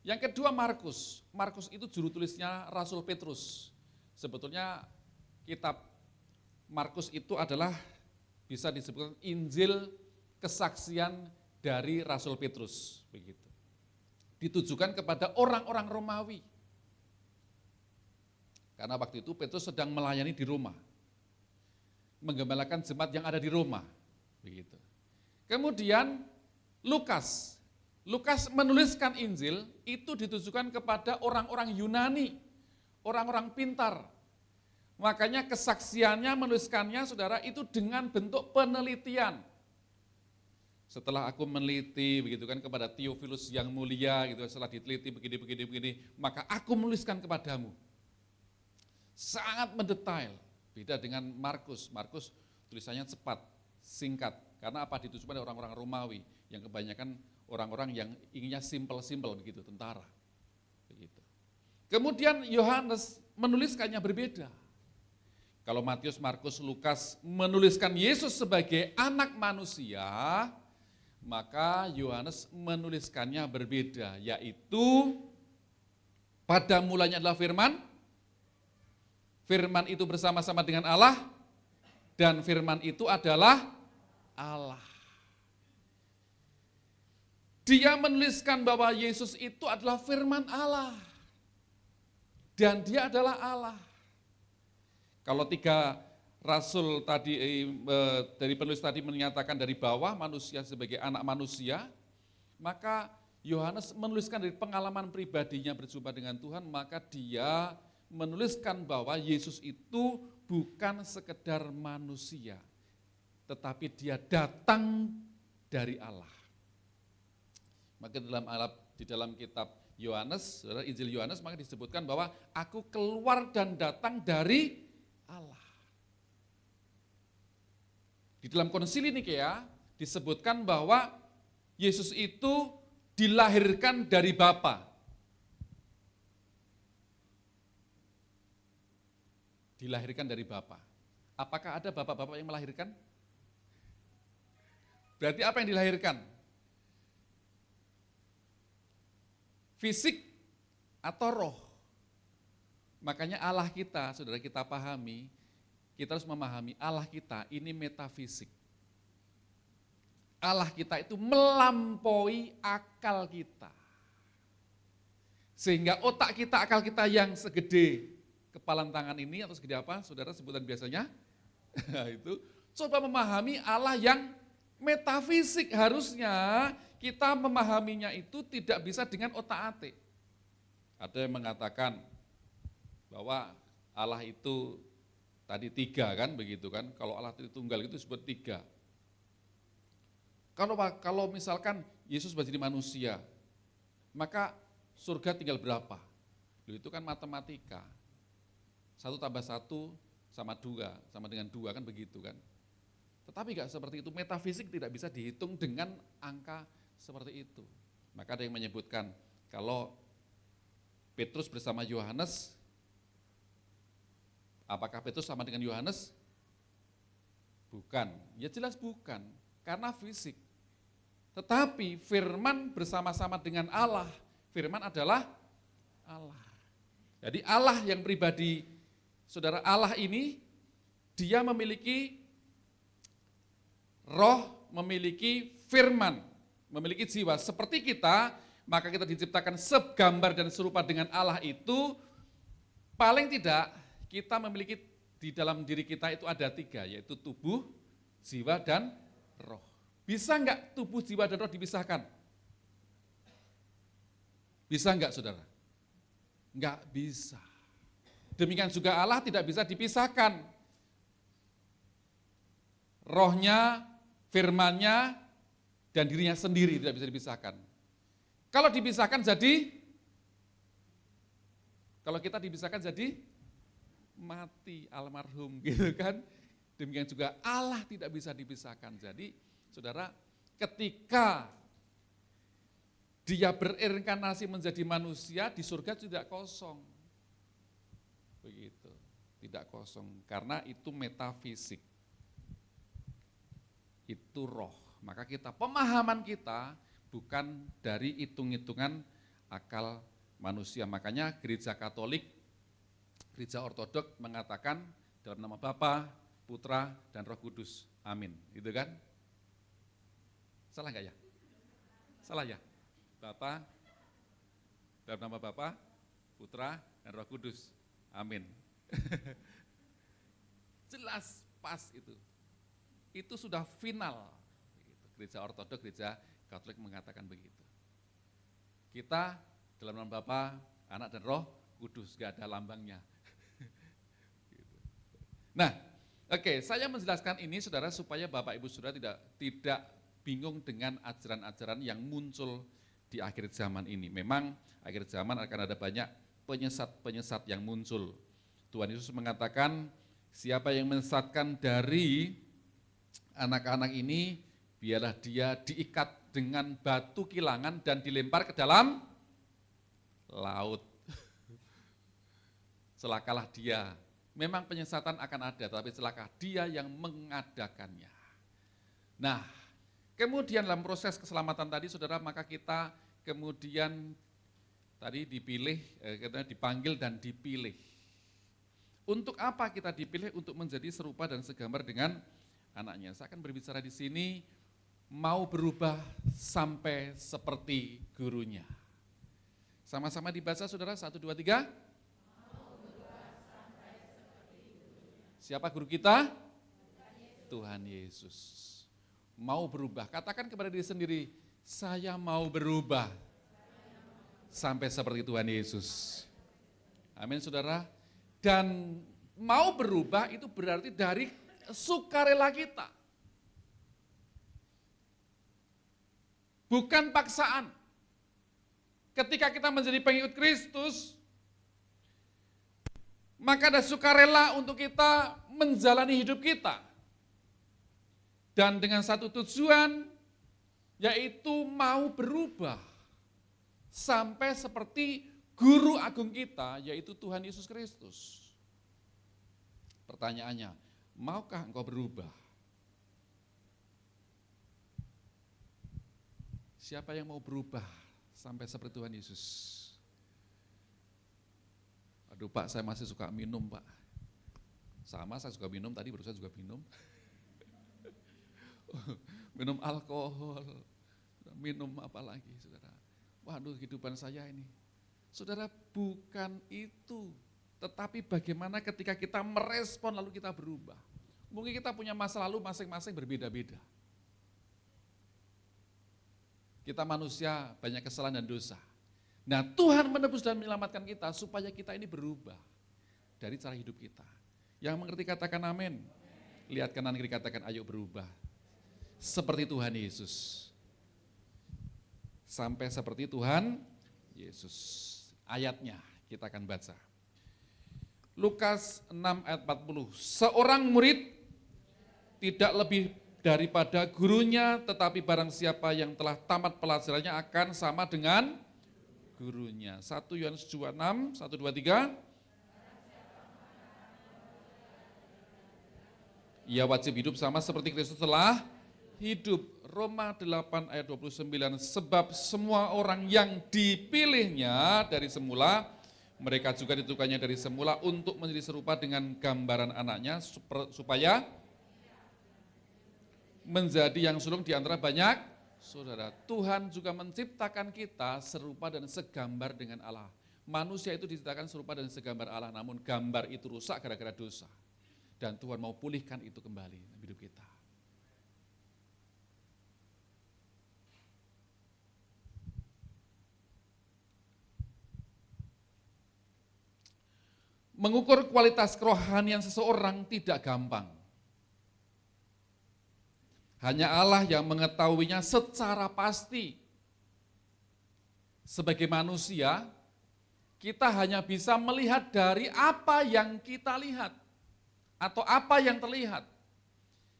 Speaker 8: Yang kedua Markus. Markus itu juru tulisnya Rasul Petrus. Sebetulnya kitab Markus itu adalah bisa disebutkan Injil kesaksian dari Rasul Petrus, begitu. Ditujukan kepada orang-orang Romawi. Karena waktu itu Petrus sedang melayani di Roma. Menggembalakan jemaat yang ada di Roma, begitu. Kemudian Lukas menuliskan Injil itu ditujukan kepada orang-orang Yunani, orang-orang pintar. Makanya kesaksiannya menuliskannya, saudara, itu dengan bentuk penelitian. Setelah aku meneliti, begitu kan, kepada Theophilus yang mulia, gitu, setelah diteliti begini, maka aku menuliskan kepadamu. Sangat mendetail, beda dengan Markus. Markus tulisannya cepat, singkat. Karena apa? Ditujukan pada orang-orang Romawi, yang kebanyakan orang-orang yang inginnya simpel-simpel begitu, tentara. Begitu. Kemudian Yohanes menuliskannya berbeda. Kalau Matius, Markus, Lukas menuliskan Yesus sebagai anak manusia, maka Yohanes menuliskannya berbeda, yaitu pada mulanya adalah firman, firman itu bersama-sama dengan Allah, dan firman itu adalah Allah. Dia menuliskan bahwa Yesus itu adalah firman Allah, dan dia adalah Allah. Kalau tiga rasul tadi dari penulis tadi menyatakan dari bawah manusia sebagai anak manusia, maka Yohanes menuliskan dari pengalaman pribadinya berjumpa dengan Tuhan, maka dia menuliskan bahwa Yesus itu bukan sekedar manusia, tetapi dia datang dari Allah. Maka di dalam kitab Yohanes, Injil Yohanes, maka disebutkan bahwa aku keluar dan datang dari Allah. Di dalam konsili Nikea disebutkan bahwa Yesus itu dilahirkan dari Bapa. Dilahirkan dari Bapa. Apakah ada bapak-bapak yang melahirkan? Berarti apa yang dilahirkan? Fisik atau roh? Makanya Allah kita, saudara, kita pahami, kita harus memahami Allah kita ini metafisik. Allah kita itu melampaui akal kita. Sehingga otak kita, akal kita yang segede kepalan tangan ini atau segede apa, saudara, sebutan biasanya? Itu coba memahami Allah yang metafisik. Harusnya kita memahaminya itu tidak bisa dengan otak-atik. Ada yang mengatakan bahwa Allah itu tadi tiga kan, begitu kan? Kalau Allah itu tunggal itu disebut tiga. Kalau misalkan Yesus menjadi manusia, maka surga tinggal berapa? Loh, itu kan matematika. 1 tambah 1 sama 2, sama dengan 2 kan begitu kan. Tetapi enggak seperti itu, metafisik tidak bisa dihitung dengan angka seperti itu. Maka ada yang menyebutkan kalau Petrus bersama Yohanes, apakah Petrus sama dengan Yohanes? Bukan, ya jelas bukan, karena fisik. Tetapi firman bersama-sama dengan Allah, firman adalah Allah. Jadi Allah yang pribadi, saudara, Allah ini, dia memiliki roh, memiliki firman, memiliki jiwa. Seperti kita, maka kita diciptakan segambar dan serupa dengan Allah itu, paling tidak kita memiliki di dalam diri kita itu ada 3, yaitu tubuh, jiwa, dan roh. Bisa enggak tubuh, jiwa, dan roh dipisahkan? Bisa enggak, saudara? Enggak bisa. Demikian juga Allah tidak bisa dipisahkan. Rohnya, firmannya, dan dirinya sendiri tidak bisa dipisahkan. Kalau dipisahkan jadi, kalau kita dipisahkan jadi mati, almarhum gitu kan. Demikian juga Allah tidak bisa dipisahkan. Jadi saudara, ketika dia berinkarnasi menjadi manusia, di surga tidak kosong. Begitu, tidak kosong, karena itu metafisik. Itu roh. Maka kita, pemahaman kita bukan dari hitung-hitungan akal manusia. Makanya gereja Katolik, gereja Ortodok mengatakan dalam nama Bapa, Putra, dan Roh Kudus. Amin. Gitu kan? Salah enggak ya? Salah ya? Bapa, dalam nama Bapa, Putra, dan Roh Kudus. Amin. Jelas, pas itu. Itu sudah final. Gereja Ortodok, gereja Katolik mengatakan begitu. Kita dalam nama Bapa, Anak, dan Roh Kudus, gak ada lambangnya. Nah, oke, saya menjelaskan ini saudara supaya Bapak Ibu Saudara tidak bingung dengan ajaran-ajaran yang muncul di akhir zaman ini. Memang akhir zaman akan ada banyak penyesat-penyesat yang muncul. Tuhan Yesus mengatakan, siapa yang menyesatkan dari anak-anak ini, biarlah dia diikat dengan batu kilangan dan dilempar ke dalam laut. Celakalah dia. Memang penyesatan akan ada, tapi celaka dia yang mengadakannya. Nah, kemudian dalam proses keselamatan tadi, saudara, maka kita kemudian tadi dipilih, kita dipanggil dan dipilih. Untuk apa kita dipilih? Untuk menjadi serupa dan segambar dengan anaknya. Saya akan berbicara di sini, mau berubah sampai seperti gurunya. Sama-sama dibaca, saudara, 1, 2, 3. Siapa guru kita? Tuhan Yesus. Mau berubah, katakan kepada diri sendiri, saya mau berubah sampai seperti Tuhan Yesus. Amin, saudara. Dan mau berubah itu berarti dari sukarela kita. Bukan paksaan. Ketika kita menjadi pengikut Kristus, maka ada sukarela untuk kita menjalani hidup kita. Dan dengan satu tujuan, yaitu mau berubah sampai seperti guru agung kita, yaitu Tuhan Yesus Kristus. Pertanyaannya, maukah engkau berubah? Siapa yang mau berubah sampai seperti Tuhan Yesus? Aduh Pak, saya masih suka minum Pak. Sama, saya suka minum, tadi barusan juga minum. Minum alkohol, minum apa lagi saudara. Waduh, kehidupan saya ini. Saudara, bukan itu. Tetapi bagaimana ketika kita merespon lalu kita berubah. Mungkin kita punya masa lalu masing-masing berbeda-beda. Kita manusia banyak kesalahan dan dosa. Nah, Tuhan menebus dan menyelamatkan kita supaya kita ini berubah dari cara hidup kita. Yang mengerti katakan amin. Lihat kanan kiri katakan ayo berubah. Seperti Tuhan Yesus. Sampai seperti Tuhan Yesus. Ayatnya kita akan baca. Lukas 6 ayat 40. Seorang murid tidak lebih daripada gurunya, tetapi barang siapa yang telah tamat pelajarannya akan sama dengan gurunya. 1 Yohanes 2:6, 1, 2, 3. Ia wajib hidup sama seperti Kristus telah hidup. Roma 8 ayat 29, sebab semua orang yang dipilihnya dari semula, mereka juga ditentukannya dari semula untuk menjadi serupa dengan gambaran anaknya, supaya menjadi yang sulung di antara banyak saudara. Tuhan juga menciptakan kita serupa dan segambar dengan Allah. Manusia itu diciptakan serupa dan segambar Allah, namun gambar itu rusak gara-gara dosa. Dan Tuhan mau pulihkan itu kembali dalam hidup kita. Mengukur kualitas kerohanian seseorang tidak gampang. Hanya Allah yang mengetahuinya secara pasti. Sebagai manusia, kita hanya bisa melihat dari apa yang kita lihat atau apa yang terlihat.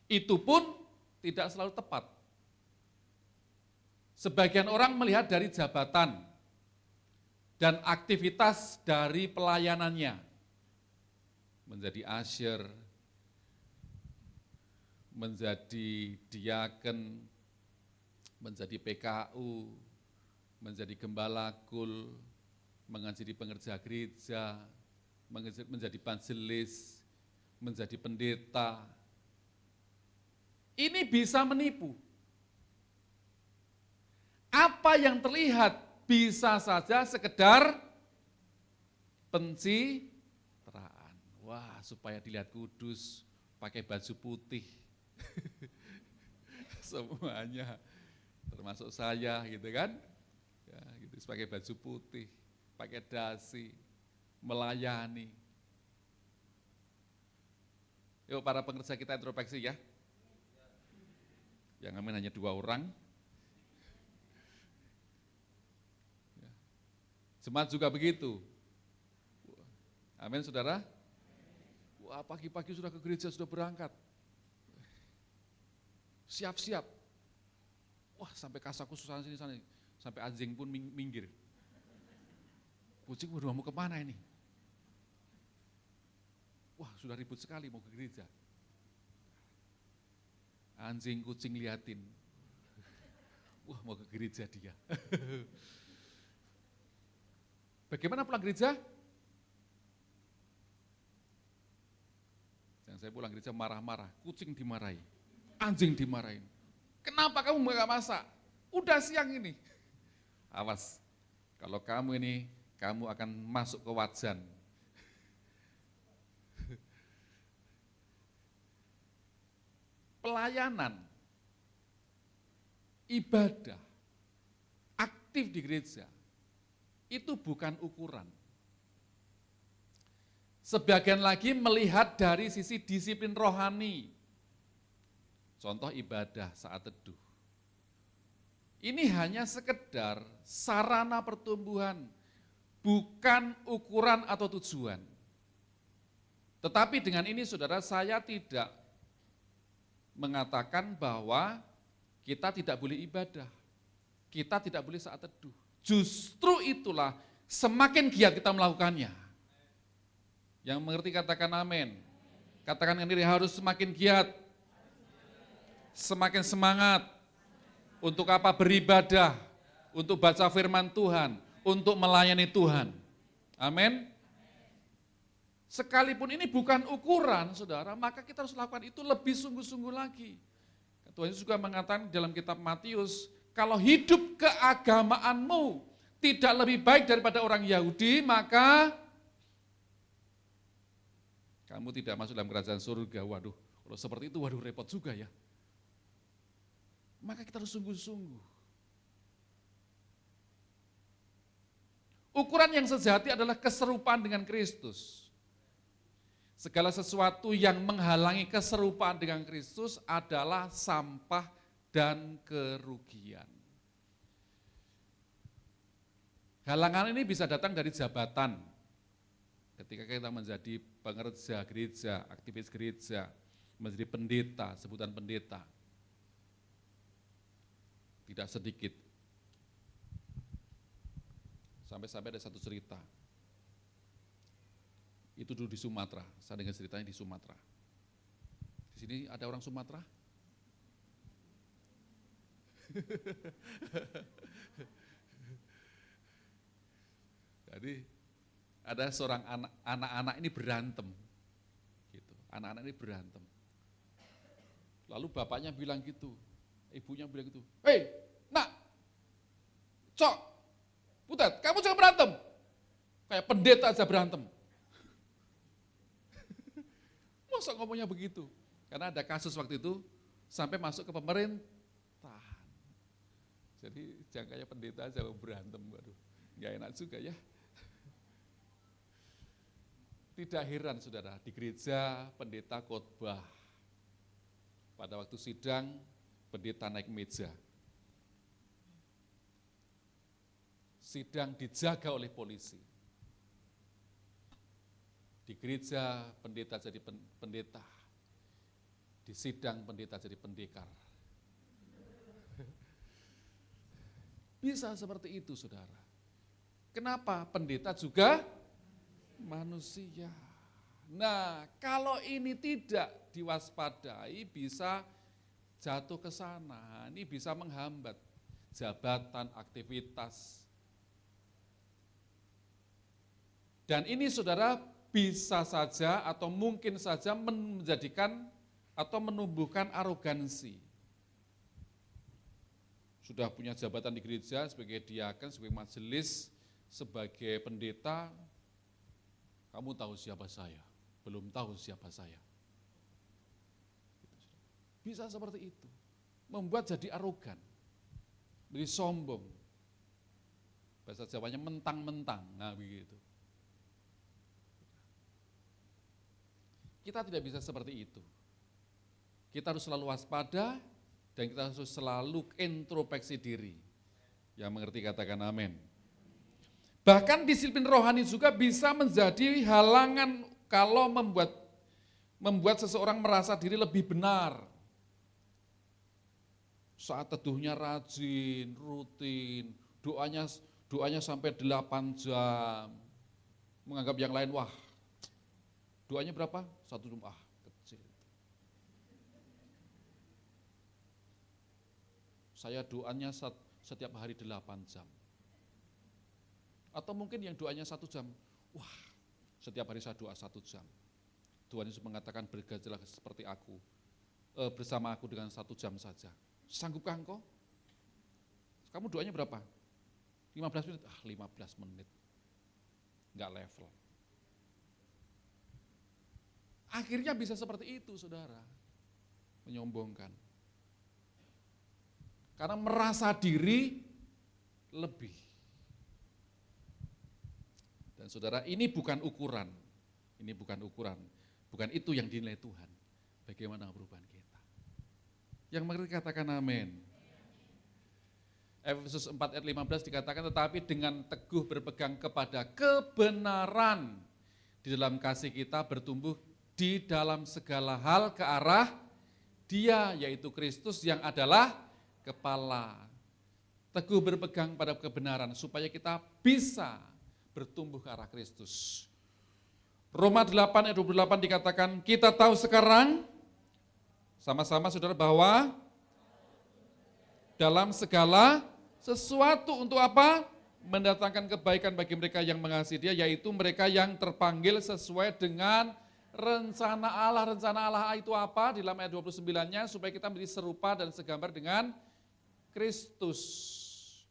Speaker 8: Itu pun tidak selalu tepat. Sebagian orang melihat dari jabatan dan aktivitas dari pelayanannya. Menjadi usher, menjadi diaken, menjadi PKU, menjadi gembala kul, menjadi pengerja gereja, menjadi panjelis, menjadi pendeta. Ini bisa menipu. Apa yang terlihat bisa saja sekedar pencitraan. Wah, supaya dilihat kudus, pakai baju putih. Semuanya, termasuk saya gitu kan. Ya, gitu, pakai baju putih, pakai dasi, melayani. Yuk para pengerja kita introspeksi ya. Yang amin hanya 2 orang. Ya. Jemaat juga begitu. Amin saudara. Wah, pagi-pagi sudah ke gereja, sudah berangkat. Siap-siap. Wah, sampai kasaku susah sini sana, sampai anjing pun minggir. Kucing, waduh mau kemana ini? Wah, sudah ribut sekali mau ke gereja. Anjing, kucing liatin. Wah, mau ke gereja dia. Bagaimana pulang gereja? Dan saya pulang gereja marah-marah, kucing dimarahi, anjing dimarahin. Kenapa kamu nggak masak? Udah siang ini. Awas, kalau kamu ini, kamu akan masuk ke wajan. Pelayanan, ibadah, aktif di gereja, itu bukan ukuran. Sebagian lagi melihat dari sisi disiplin rohani. Contoh ibadah saat teduh. Ini hanya sekedar sarana pertumbuhan, bukan ukuran atau tujuan. Tetapi dengan ini saudara, saya tidak mengatakan bahwa kita tidak boleh ibadah, kita tidak boleh saat teduh. Justru itulah semakin giat kita melakukannya. Yang mengerti katakan amin. Katakan sendiri, harus semakin giat, semakin semangat. Untuk apa? Beribadah, untuk baca firman Tuhan, untuk melayani Tuhan. Amin. Sekalipun ini bukan ukuran, saudara, maka kita harus lakukan itu lebih sungguh-sungguh lagi. Tuhan Yesus juga mengatakan dalam kitab Matius, kalau hidup keagamaanmu tidak lebih baik daripada orang Yahudi, maka kamu tidak masuk dalam kerajaan surga. Waduh, kalau seperti itu, waduh repot juga ya. Maka kita harus sungguh-sungguh. Ukuran yang sejati adalah keserupaan dengan Kristus. Segala sesuatu yang menghalangi keserupaan dengan Kristus adalah sampah dan kerugian. Halangan ini bisa datang dari jabatan. Ketika kita menjadi pengerja gereja, aktivis gereja, menjadi pendeta, sebutan pendeta. Tidak sedikit. Sampai-sampai ada satu cerita. Itu dulu di Sumatera, saya dengar ceritanya di Sumatera. Di sini ada orang Sumatera? Jadi ada seorang anak-anak ini berantem, gitu. Anak-anak ini berantem. Lalu bapaknya bilang gitu, ibunya bilang gitu, hei, nak, cok, Butet, kamu jangan berantem. Kayak pendeta aja berantem. Masa ngomongnya begitu? Karena ada kasus waktu itu sampai masuk ke pemerintahan. Jadi jangan kayak pendeta aja berantem, waduh, nggak enak juga ya. Tidak heran saudara, di gereja pendeta khotbah. Pada waktu sidang, pendeta naik meja. Sidang dijaga oleh polisi. Di gereja pendeta jadi pendeta, di sidang pendeta jadi pendekar. Bisa seperti itu saudara. Kenapa? Pendeta juga manusia. Nah, kalau ini tidak diwaspadai bisa jatuh ke sana. Ini bisa menghambat jabatan, aktivitas. Dan ini saudara bisa saja atau mungkin saja menjadikan atau menumbuhkan arogansi. Sudah punya jabatan di gereja sebagai diaken, sebagai majelis, sebagai pendeta, kamu tahu siapa saya, belum tahu siapa saya. Bisa seperti itu, membuat jadi arogan, jadi sombong. Bahasa Jawanya mentang-mentang, nah begitu. Kita tidak bisa seperti itu. Kita harus selalu waspada dan kita harus selalu introspeksi diri. Yang mengerti katakan amin. Bahkan disiplin rohani juga bisa menjadi halangan kalau membuat seseorang merasa diri lebih benar. Saat teduhnya rajin, rutin, doanya sampai 8 jam. Menganggap yang lain, wah, doanya berapa? 1 jam, kecil. Saya doanya setiap hari 8 jam. Atau mungkin yang doanya 1 jam, wah, setiap hari saya doa 1 jam. Tuhan Yesus mengatakan, bergajilah seperti aku, bersama aku dengan 1 jam saja. Sanggupkah engkau? Kamu doanya berapa? 15 menit? 15 menit. Enggak level. Akhirnya bisa seperti itu, saudara. Menyombongkan. Karena merasa diri lebih. Dan saudara, ini bukan ukuran. Ini bukan ukuran. Bukan itu yang dinilai Tuhan. Bagaimana perubahan kita. Yang mengerti katakan amin. Efesus 4 ayat 15 dikatakan, tetapi dengan teguh berpegang kepada kebenaran di dalam kasih kita bertumbuh di dalam segala hal ke arah Dia, yaitu Kristus yang adalah kepala. Teguh berpegang pada kebenaran supaya kita bisa bertumbuh ke arah Kristus. Roma 8 ayat 28 dikatakan, kita tahu sekarang, sama-sama saudara, bahwa dalam segala sesuatu untuk apa? Mendatangkan kebaikan bagi mereka yang mengasihi Dia, yaitu mereka yang terpanggil sesuai dengan rencana Allah. Rencana Allah itu apa? Di dalam ayat 29-nya, supaya kita menjadi serupa dan segambar dengan Kristus.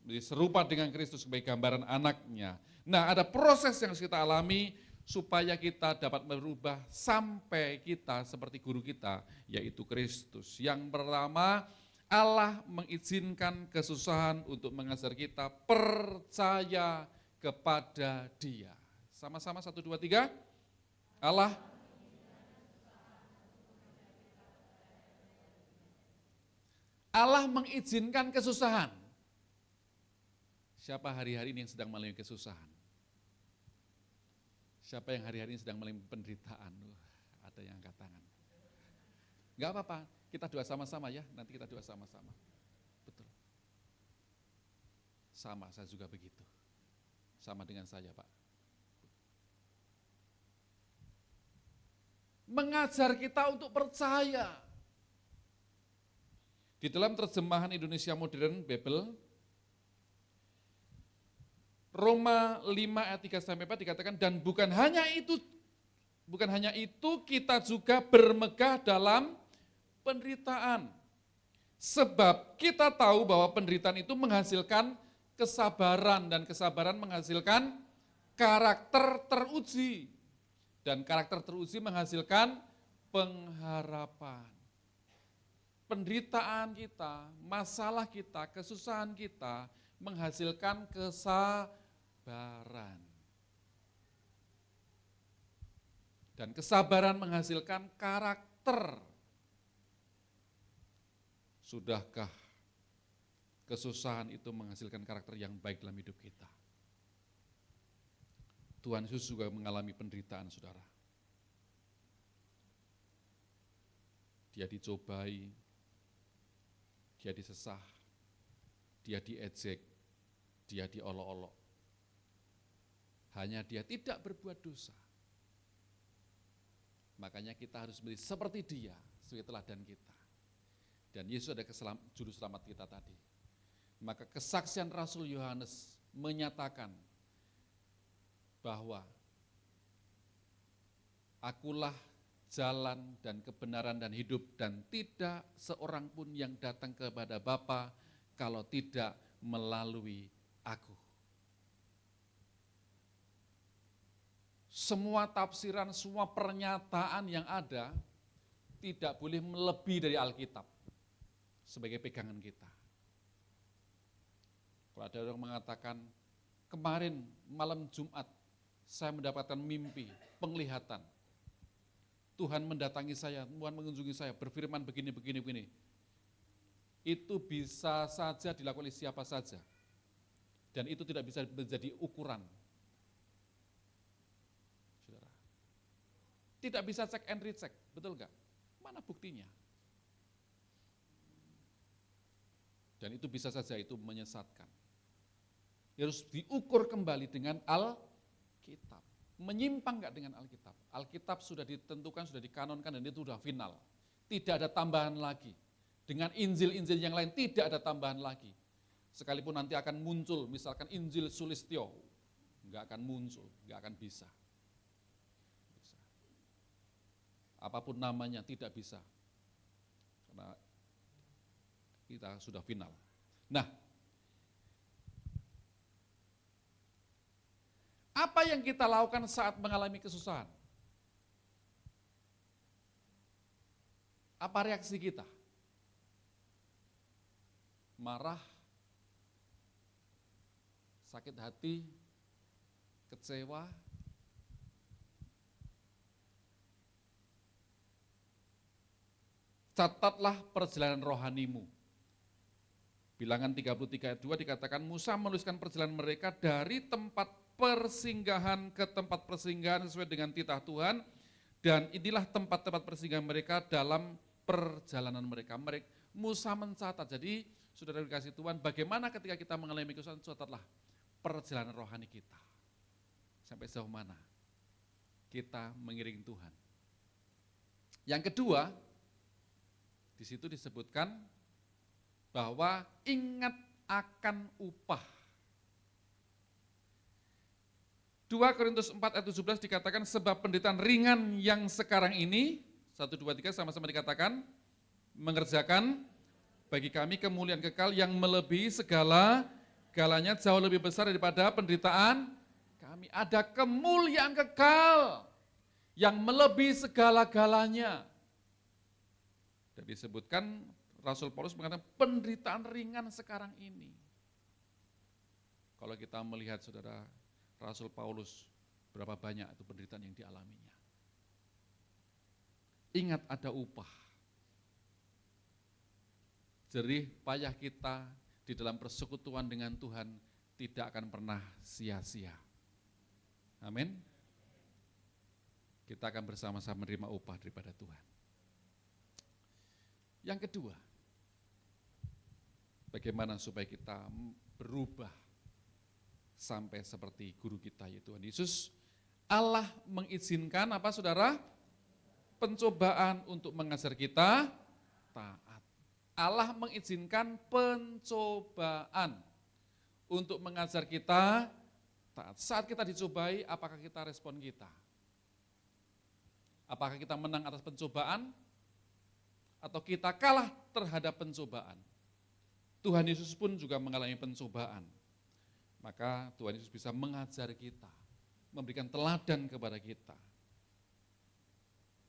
Speaker 8: Menjadi serupa dengan Kristus sebagai gambaran anaknya. Nah, ada proses yang harus kita alami supaya kita dapat berubah sampai kita seperti guru kita, yaitu Kristus. Yang pertama, Allah mengizinkan kesusahan untuk mengajar kita percaya kepada Dia. Sama-sama 1, 2, 3. Allah mengizinkan kesusahan. Siapa hari-hari ini yang sedang melalui kesusahan? Siapa yang hari-hari ini sedang melalui penderitaan? Ada yang angkat tangan. Enggak apa-apa, kita doa sama-sama ya, nanti kita doa sama-sama. Betul. Sama, saya juga begitu. Sama dengan saya, Pak. Mengajar kita untuk percaya. Di dalam terjemahan Indonesia Modern, Bible, Roma 5 ayat 3-4 dikatakan, dan bukan hanya itu kita juga bermegah dalam penderitaan. Sebab kita tahu bahwa penderitaan itu menghasilkan kesabaran, dan kesabaran menghasilkan karakter teruji. Dan karakter teruji menghasilkan pengharapan. Penderitaan kita, masalah kita, kesusahan kita menghasilkan kesabaran. Dan kesabaran menghasilkan karakter. Sudahkah kesusahan itu menghasilkan karakter yang baik dalam hidup kita? Tuhan Yesus juga mengalami penderitaan, saudara. Dia dicobai, dia disesah, dia diejek, dia diolok-olok. Hanya dia tidak berbuat dosa. Makanya kita harus menjadi seperti dia, sebagai teladan kita. Dan Yesus ada juru selamat kita tadi. Maka kesaksian Rasul Yohanes menyatakan bahwa akulah jalan dan kebenaran dan hidup, dan tidak seorang pun yang datang kepada Bapa kalau tidak melalui aku. Semua tafsiran, semua pernyataan yang ada tidak boleh melebihi dari Alkitab sebagai pegangan kita. Kalau ada orang mengatakan, kemarin malam Jumat saya mendapatkan mimpi, penglihatan. Tuhan mendatangi saya, Tuhan mengunjungi saya, berfirman begini. Itu bisa saja dilakukan oleh siapa saja. Dan itu tidak bisa menjadi ukuran. Saudara. Tidak bisa cek and recheck, betul enggak? Mana buktinya? Dan itu bisa saja itu menyesatkan. Harus diukur kembali dengan Alkitab. Menyimpang enggak dengan Alkitab? Alkitab sudah ditentukan, sudah dikanonkan dan itu sudah final. Tidak ada tambahan lagi. Dengan Injil-Injil yang lain tidak ada tambahan lagi. Sekalipun nanti akan muncul, misalkan Injil Sulistyo, enggak akan muncul, enggak akan bisa. Apapun namanya tidak bisa. Karena kita sudah final. Nah, apa yang kita lakukan saat mengalami kesusahan? Apa reaksi kita? Marah, sakit hati, kecewa, catatlah perjalanan rohanimu. Bilangan 33 ayat 2 dikatakan Musa menuliskan perjalanan mereka dari tempat persinggahan ke tempat persinggahan sesuai dengan titah Tuhan, dan inilah tempat-tempat persinggahan mereka dalam perjalanan mereka. Musa mencatat, jadi saudara dikasih Tuhan, bagaimana ketika kita mengalami kesusahan, catatlah perjalanan rohani kita. Sampai sejauh mana kita mengiringi Tuhan. Yang kedua, di situ disebutkan bahwa ingat akan upah. 2 Korintus 4 ayat 17 dikatakan sebab penderitaan ringan yang sekarang ini, 1, 2, 3 sama-sama dikatakan, mengerjakan bagi kami kemuliaan kekal yang melebihi segala-galanya, jauh lebih besar daripada penderitaan kami. Ada kemuliaan kekal yang melebihi segala-galanya. Dan disebutkan Rasul Paulus mengatakan penderitaan ringan sekarang ini. Kalau kita melihat saudara Rasul Paulus, berapa banyak itu penderitaan yang dialaminya. Ingat ada upah. Jerih payah kita di dalam persekutuan dengan Tuhan tidak akan pernah sia-sia. Amin. Kita akan bersama-sama menerima upah daripada Tuhan. Yang kedua, bagaimana supaya kita berubah sampai seperti guru kita yaitu Tuhan Yesus. Allah mengizinkan apa saudara? Pencobaan untuk mengajar kita taat. Allah mengizinkan pencobaan untuk mengajar kita taat. Saat kita dicobai, apakah kita respon kita? Apakah kita menang atas pencobaan? Atau kita kalah terhadap pencobaan? Tuhan Yesus pun juga mengalami pencobaan. Maka Tuhan Yesus bisa mengajar kita, memberikan teladan kepada kita.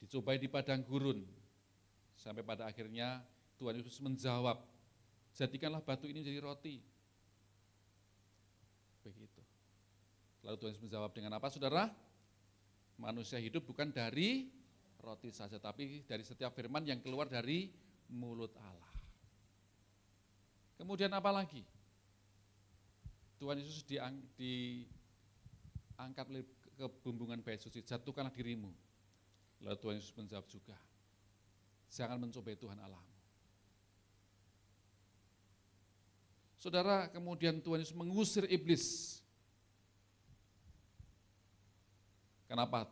Speaker 8: Dicobai di padang gurun, sampai pada akhirnya Tuhan Yesus menjawab, jadikanlah batu ini jadi roti. Begitu. Lalu Tuhan Yesus menjawab dengan apa saudara? Manusia hidup bukan dari roti saja, tapi dari setiap firman yang keluar dari mulut Allah. Kemudian apa lagi? Tuhan Yesus diangkat ke bumbungan bait suci, jatuhkanlah dirimu. Lalu Tuhan Yesus menjawab juga, jangan mencobai Tuhan Allahmu. Saudara, kemudian Tuhan Yesus mengusir iblis. Kenapa?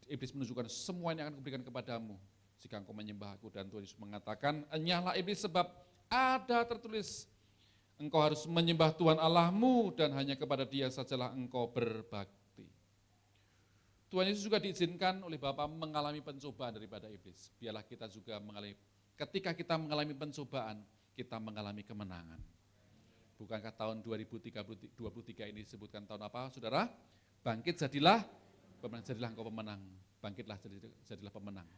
Speaker 8: Iblis menunjukkan semua yang akan kuberikan kepadamu jika engkau menyembah aku. Dan Tuhan Yesus mengatakan, enyahlah iblis sebab ada tertulis, engkau harus menyembah Tuhan Allahmu dan hanya kepada Dia sajalah engkau berbakti. Tuhan Yesus juga diizinkan oleh Bapa mengalami pencobaan daripada iblis. Biarlah kita juga mengalami, ketika kita mengalami pencobaan, kita mengalami kemenangan. Bukankah tahun 2023 ini disebutkan tahun apa, saudara? Bangkit jadilah pemenang, jadilah engkau pemenang. Bangkitlah jadilah pemenang.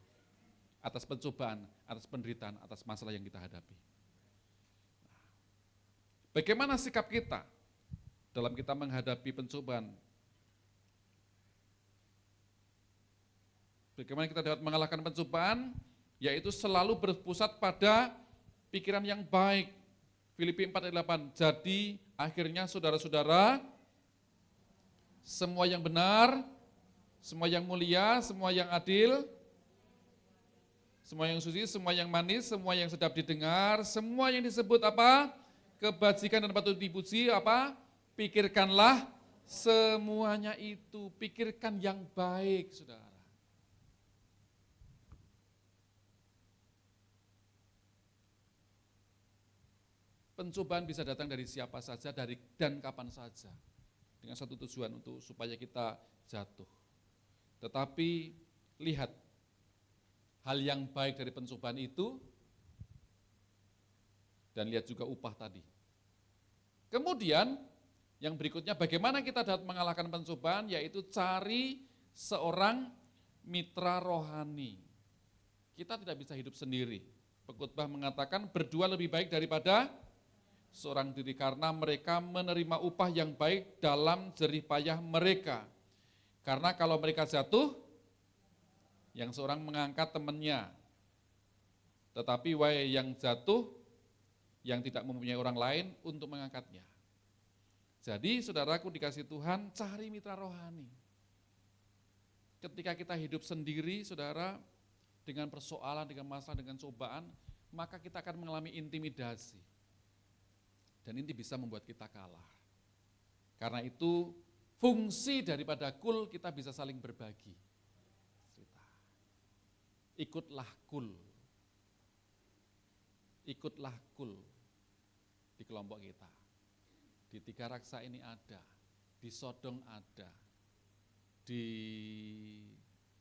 Speaker 8: Atas pencobaan, atas penderitaan, atas masalah yang kita hadapi. Bagaimana sikap kita dalam kita menghadapi pencobaan? Bagaimana kita dapat mengalahkan pencobaan? Yaitu selalu berpusat pada pikiran yang baik. Filipi 4:8. Jadi akhirnya saudara-saudara, semua yang benar, semua yang mulia, semua yang adil, semua yang suci, semua yang manis, semua yang sedap didengar, semua yang disebut apa? Kebajikan dan patut dipuji apa? Pikirkanlah semuanya itu, pikirkan yang baik, saudara. Pencobaan bisa datang dari siapa saja, dan kapan saja. Dengan satu tujuan untuk supaya kita jatuh. Tetapi lihat, hal yang baik dari pencobaan itu, dan lihat juga upah tadi. Kemudian, yang berikutnya bagaimana kita dapat mengalahkan pencobaan, yaitu cari seorang mitra rohani. Kita tidak bisa hidup sendiri. Pengkhotbah mengatakan berdua lebih baik daripada seorang diri karena mereka menerima upah yang baik dalam jerih payah mereka. Karena kalau mereka jatuh, yang seorang mengangkat temannya. Tetapi yang jatuh, yang tidak mempunyai orang lain untuk mengangkatnya. Jadi saudaraku dikasih Tuhan, cari mitra rohani. Ketika kita hidup sendiri, saudara, dengan persoalan, dengan masalah, dengan cobaan, maka kita akan mengalami intimidasi. Dan ini bisa membuat kita kalah. Karena itu fungsi daripada kul kita bisa saling berbagi. Ikutlah kul. Ikutlah kul di kelompok kita. Di Tiga Raksa ini ada, di Sodong ada, di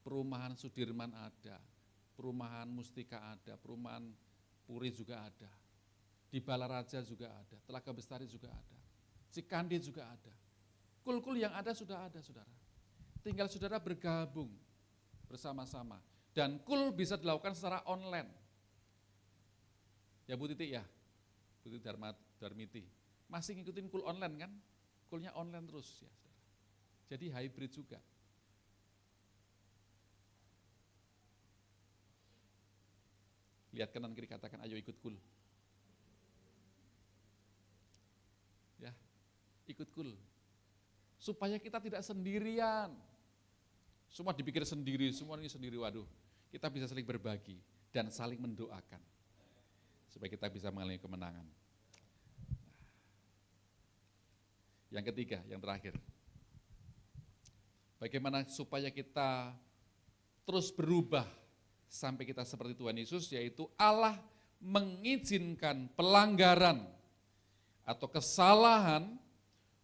Speaker 8: perumahan Sudirman ada, perumahan Mustika ada, perumahan Puri juga ada. Di Balaraja juga ada, Telaga Bestari juga ada, Cikandi juga ada. Kul-kul yang ada sudah ada, saudara. Tinggal saudara bergabung bersama-sama. Dan kul bisa dilakukan secara online. Ya Bu Titi ya, Bu Titi Darmiti. Masih ngikutin kul online kan? Kulnya online terus ya, saudara. Jadi hybrid juga. Lihat kanan kiri katakan, ayo ikut kul. Ya, ikut kul. Supaya kita tidak sendirian. Semua dipikir sendiri, semua ini sendiri, waduh. Kita bisa saling berbagi dan saling mendoakan. Supaya kita bisa mengalami kemenangan. Yang ketiga, yang terakhir. Bagaimana supaya kita terus berubah sampai kita seperti Tuhan Yesus, yaitu Allah mengizinkan pelanggaran atau kesalahan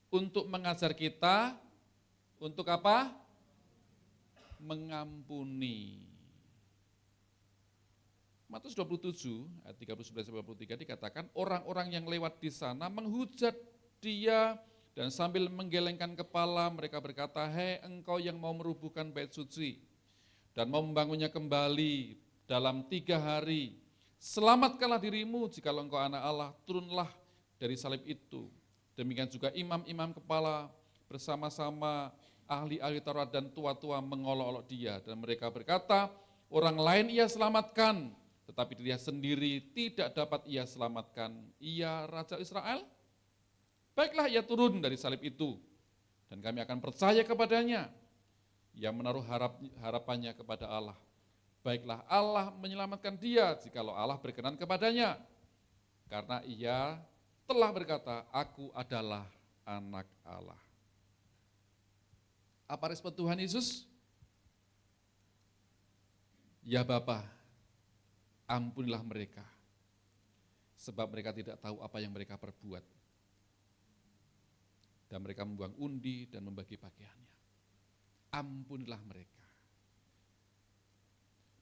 Speaker 8: untuk mengajar kita untuk apa? Mengampuni. Matius 27 ayat 39-43 dikatakan orang-orang yang lewat di sana menghujat dia dan sambil menggelengkan kepala mereka berkata, "Hei engkau yang mau merubuhkan bait suci dan mau membangunnya kembali dalam 3 hari, selamatkanlah dirimu jikalau engkau anak Allah, turunlah dari salib itu." Demikian juga imam-imam kepala bersama-sama ahli-ahli Taurat dan tua-tua mengolok-olok dia. Dan mereka berkata, orang lain ia selamatkan, tetapi dia sendiri tidak dapat ia selamatkan. Ia Raja Israel? Baiklah ia turun dari salib itu, dan kami akan percaya kepadanya. Ia menaruh harapannya kepada Allah. Baiklah Allah menyelamatkan dia jikalau Allah berkenan kepadanya. Karena ia telah berkata, aku adalah anak Allah. Apa respon Tuhan Yesus? Ya Bapa, ampunilah mereka, sebab mereka tidak tahu apa yang mereka perbuat. Dan mereka membuang undi dan membagi pakaiannya. Ampunilah mereka.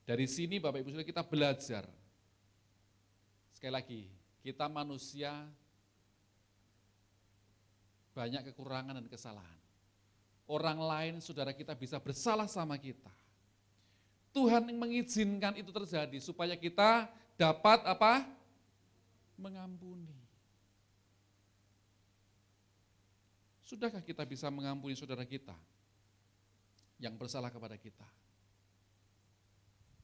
Speaker 8: Dari sini Bapak Ibu Saudara kita belajar. Sekali lagi, kita manusia banyak kekurangan dan kesalahan. Orang lain saudara kita bisa bersalah sama kita. Tuhan yang mengizinkan itu terjadi supaya kita dapat apa? Mengampuni. Sudahkah kita bisa mengampuni saudara kita yang bersalah kepada kita?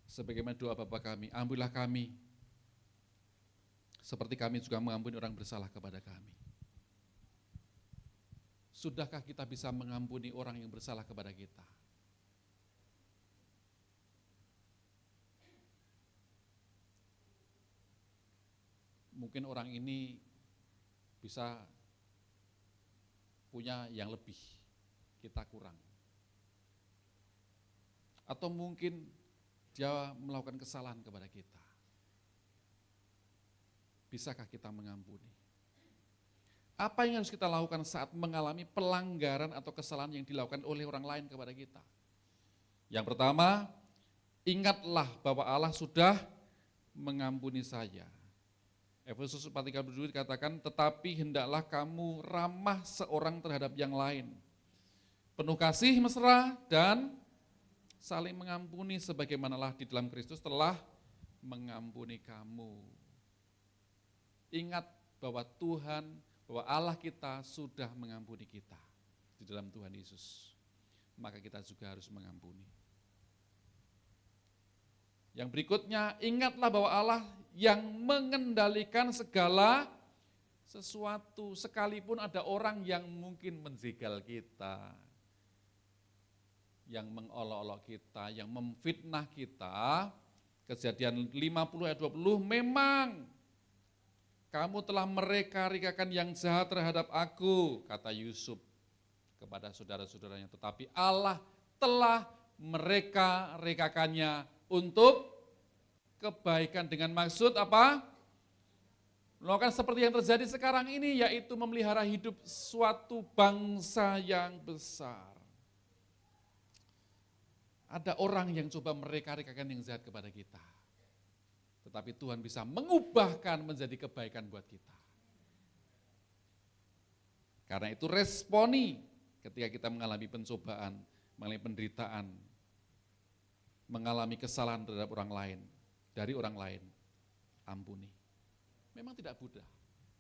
Speaker 8: Sebagaimana doa Bapa kami, ampunilah kami seperti kami juga mengampuni orang bersalah kepada kami. Sudahkah kita bisa mengampuni orang yang bersalah kepada kita? mungkin orang ini bisa punya yang lebih, kita kurang. Atau mungkin dia melakukan kesalahan kepada kita. Bisakah kita mengampuni? Apa yang harus kita lakukan saat mengalami pelanggaran atau kesalahan yang dilakukan oleh orang lain kepada kita? Yang pertama, ingatlah bahwa Allah sudah mengampuni saya. Efesus 4:37 dikatakan, tetapi hendaklah kamu ramah seorang terhadap yang lain. Penuh kasih mesra dan saling mengampuni sebagaimanalah di dalam Kristus telah mengampuni kamu. Ingat bahwa bahwa Allah kita sudah mengampuni kita di dalam Tuhan Yesus. Maka kita juga harus mengampuni. Yang berikutnya, ingatlah bahwa Allah yang mengendalikan segala sesuatu, sekalipun ada orang yang mungkin menjegal kita, yang mengolok-olok kita, yang memfitnah kita. Kejadian 50 ayat 20, memang kamu telah mereka-rekakan yang jahat terhadap aku, kata Yusuf kepada saudara-saudaranya. Tetapi Allah telah mereka-rekakannya untuk kebaikan dengan maksud apa? Melakukan seperti yang terjadi sekarang ini, yaitu memelihara hidup suatu bangsa yang besar. Ada orang yang coba mereka-rekakan yang jahat kepada kita. Tetapi Tuhan bisa mengubahkan menjadi kebaikan buat kita. Karena itu responi ketika kita mengalami pencobaan, mengalami penderitaan, mengalami kesalahan terhadap orang lain, dari orang lain, ampuni. Memang tidak mudah,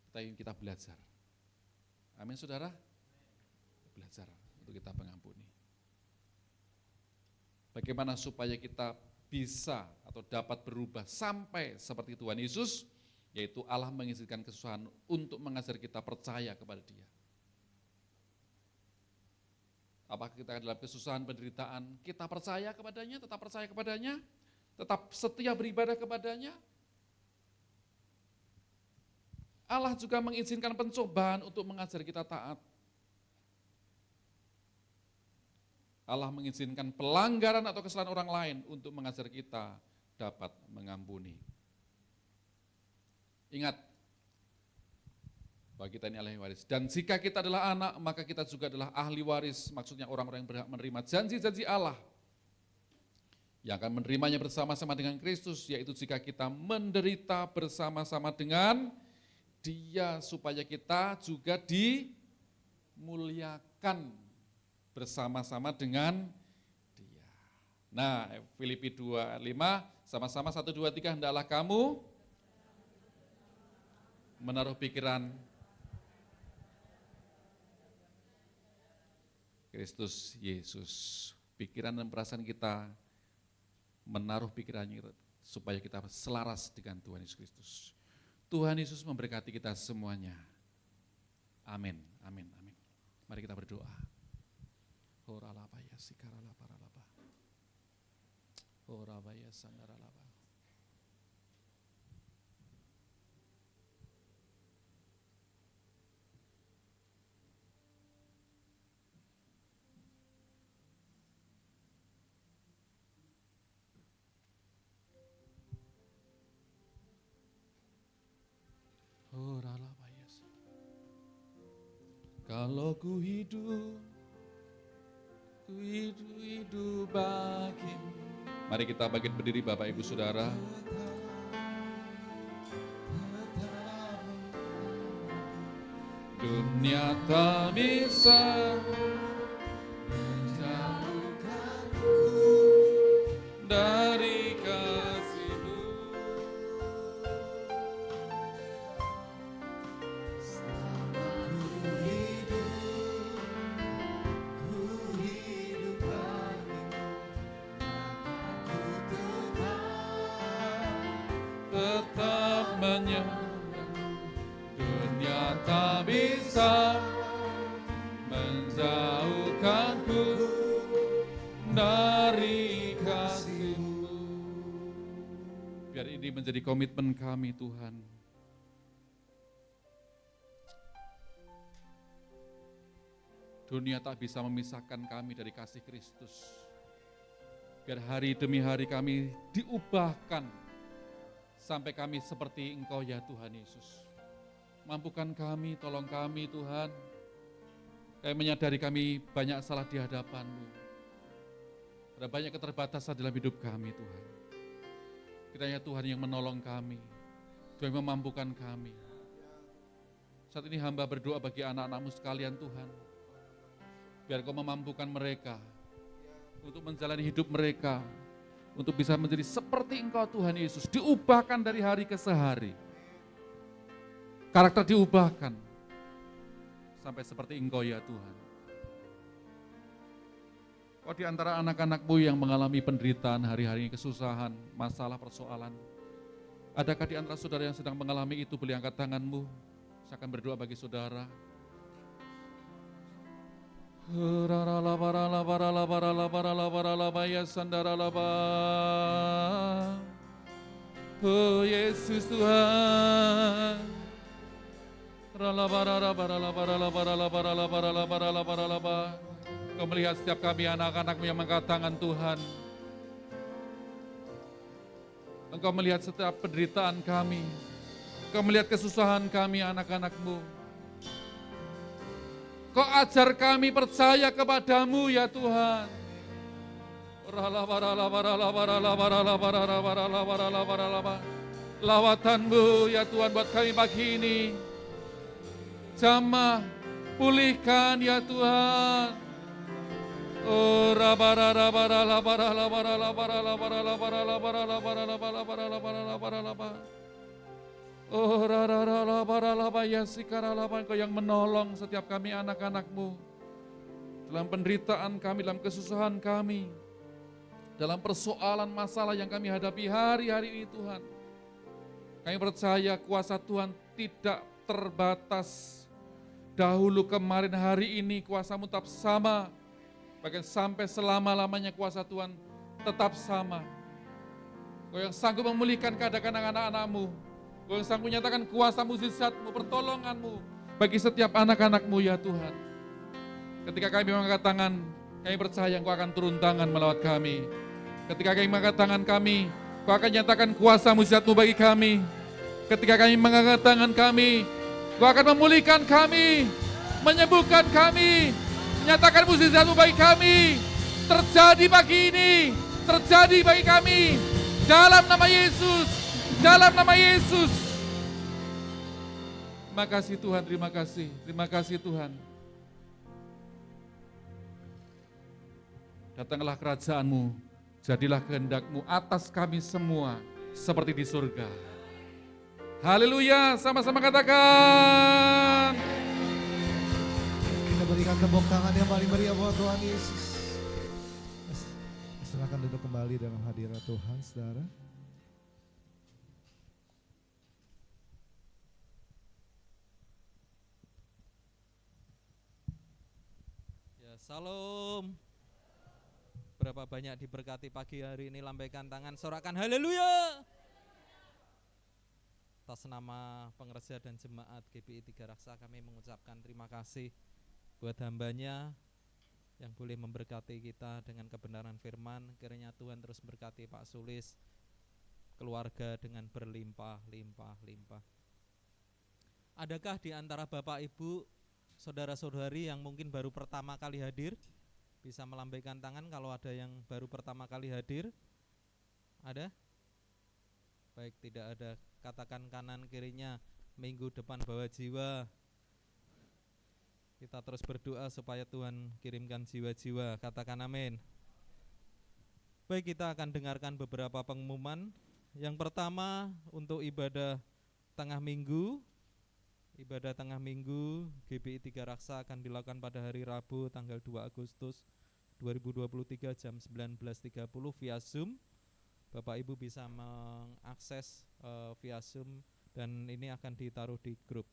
Speaker 8: tapi kita belajar. Amin saudara? Belajar untuk kita mengampuni. Bagaimana supaya kita bisa atau dapat berubah sampai seperti Tuhan Yesus, yaitu Allah mengizinkan kesusahan untuk mengajar kita percaya kepada Dia. Apakah kita dalam kesusahan, penderitaan, kita percaya kepadanya, tetap percaya kepadanya, tetap setia beribadah kepadanya? Allah juga mengizinkan pencobaan untuk mengajar kita taat. Allah mengizinkan pelanggaran atau kesalahan orang lain untuk mengajar kita dapat mengampuni. Ingat, bahwa kita ini ahli waris. Dan jika kita adalah anak, maka kita juga adalah ahli waris, maksudnya orang-orang yang berhak menerima janji-janji Allah, yang akan menerimanya bersama-sama dengan Kristus, yaitu jika kita menderita bersama-sama dengan Dia, supaya kita juga dimuliakan bersama-sama dengan Dia. Nah, Filipi 2:5, sama-sama 1, 2, 3, hendaklah kamu menaruh pikiran Kristus Yesus. Pikiran dan perasaan kita, menaruh pikirannya supaya kita selaras dengan Tuhan Yesus Kristus. Tuhan Yesus memberkati kita semuanya. Amin, amin, amin. Mari kita berdoa. Horalabaya sikarala paralaba. Horabaya sandaralaba. Horalabaya. Kalau ku hidup bagimu. Mari kita bangkit berdiri Bapak Ibu Saudara. Dunia tak bisa menjauhkanku dari kasih-Mu. Tetap menyembah, dunia tak bisa menjauhkanku dari kasih-Mu. Biar ini menjadi komitmen kami Tuhan. Dunia tak bisa memisahkan kami dari kasih Kristus. Biar hari demi hari kami diubahkan sampai kami seperti Engkau ya Tuhan Yesus. Mampukan kami, tolong kami Tuhan. Kami menyadari kami banyak salah di hadapan-Mu. Ada banyak keterbatasan dalam hidup kami Tuhan. Kiranya Tuhan yang menolong kami, Tuhan yang memampukan kami. Saat ini hamba berdoa bagi anak-anak-Mu sekalian Tuhan. Biar Kau memampukan mereka untuk menjalani hidup mereka, untuk bisa menjadi seperti Engkau Tuhan Yesus, diubahkan dari hari ke sehari. Karakter diubahkan sampai seperti Engkau ya Tuhan. Kau di antara anak-anak-Mu yang mengalami penderitaan hari-hari, kesusahan, masalah, persoalan, adakah di antara saudara yang sedang mengalami itu? Boleh angkat tangan-Mu, saya akan berdoa bagi saudara. Oh Yesus Tuhan. Kau melihat setiap kami anak-anak-Mu yang mengangkat tangan Tuhan. Engkau melihat setiap penderitaan kami. Engkau melihat kesusahan kami anak-anak-Mu. Kau ajar kami percaya kepadamu ya Tuhan. Lawatan-Mu ya Tuhan buat kami pagi ini. Jamah, pulihkan ya Tuhan. Oh Engkau yang menolong setiap kami anak-anak-Mu dalam penderitaan kami, dalam kesusahan kami, dalam persoalan masalah yang kami hadapi hari-hari ini Tuhan. Kami percaya kuasa Tuhan tidak terbatas. Dahulu, kemarin, hari ini kuasa-Mu tetap sama. Bahkan sampai selama-lamanya kuasa Tuhan tetap sama. Kau yang sanggup memulihkan keadaan anak-anak-Mu. Kau yang sanggup menyatakan kuasa mukjizat-Mu, pertolongan-Mu bagi setiap anak-anak-Mu ya Tuhan. Ketika kami mengangkat tangan, kami percaya Engkau akan turun tangan melawat kami. Ketika kami mengangkat tangan kami, Kau akan nyatakan kuasa mukjizat-Mu bagi kami. Ketika kami mengangkat tangan kami, Kau akan memulihkan kami, menyembuhkan kami, menyatakan mukjizat-Mu bagi kami. Terjadi pagi ini, terjadi bagi kami. Dalam nama Yesus, dalam nama Yesus. Terima kasih Tuhan, terima kasih Tuhan. Datanglah kerajaan-Mu, jadilah kehendak-Mu atas kami semua, seperti di surga. Haleluya, sama-sama katakan.
Speaker 3: Kita berikan tepuk tangan yang paling meriah buat Tuhan Yesus. Silakan duduk kembali dalam hadirat Tuhan, saudara.
Speaker 9: Ya, salam. Berapa banyak diberkati pagi hari ini, lambaikan tangan, sorakan haleluya. Atas nama pengerja dan jemaat GBI 3 Raksa, kami mengucapkan terima kasih buat hambanya yang boleh memberkati kita dengan kebenaran firman. Kiranya Tuhan terus berkati Pak Sulis, keluarga dengan berlimpah-limpah-limpah. Adakah di antara Bapak Ibu, saudara-saudari yang mungkin baru pertama kali hadir? Bisa melambaikan tangan kalau ada yang baru pertama kali hadir. Ada? Baik, tidak ada. Katakan kanan kirinya, minggu depan bawa jiwa. Kita terus berdoa supaya Tuhan kirimkan jiwa-jiwa. Katakan amin. Baik, kita akan dengarkan beberapa pengumuman. Yang pertama untuk ibadah tengah minggu. Ibadah tengah minggu GBI 3 Raksa akan dilakukan pada hari Rabu tanggal 2 Agustus 2023 jam 19.30 via Zoom. Bapak Ibu bisa mengakses via Zoom dan ini akan ditaruh di grup.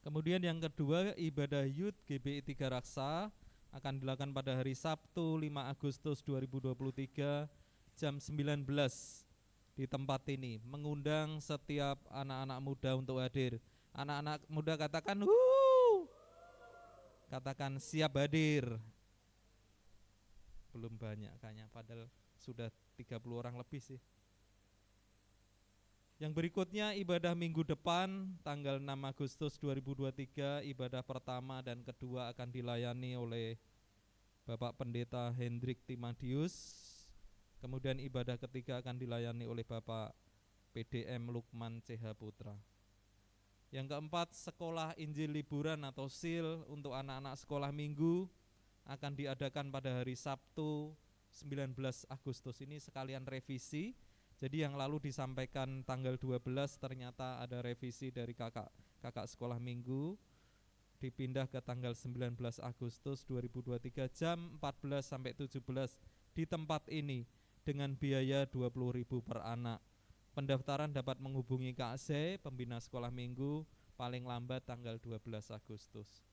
Speaker 9: Kemudian yang kedua, ibadah Youth GBI 3 Raksa akan dilakukan pada hari Sabtu 5 Agustus 2023 jam 19 di tempat ini. Mengundang setiap anak-anak muda untuk hadir. Anak-anak muda katakan Katakan siap hadir. Belum banyak kayaknya, padahal sudah 30 orang lebih sih. Yang berikutnya ibadah minggu depan tanggal 6 Agustus 2023, ibadah pertama dan kedua akan dilayani oleh Bapak Pendeta Hendrik Timadius. Kemudian ibadah ketiga akan dilayani oleh Bapak PDM Lukman CH Putra. Yang keempat, sekolah Injil liburan atau SIL untuk anak-anak sekolah minggu akan diadakan pada hari Sabtu 19 Agustus ini sekalian revisi. Jadi yang lalu disampaikan tanggal 12 ternyata ada revisi dari kakak sekolah minggu, dipindah ke tanggal 19 Agustus 2023 jam 14 sampai 17 di tempat ini dengan biaya 20.000 per anak. Pendaftaran dapat menghubungi Kak Z, pembina sekolah minggu, paling lambat tanggal 12 Agustus.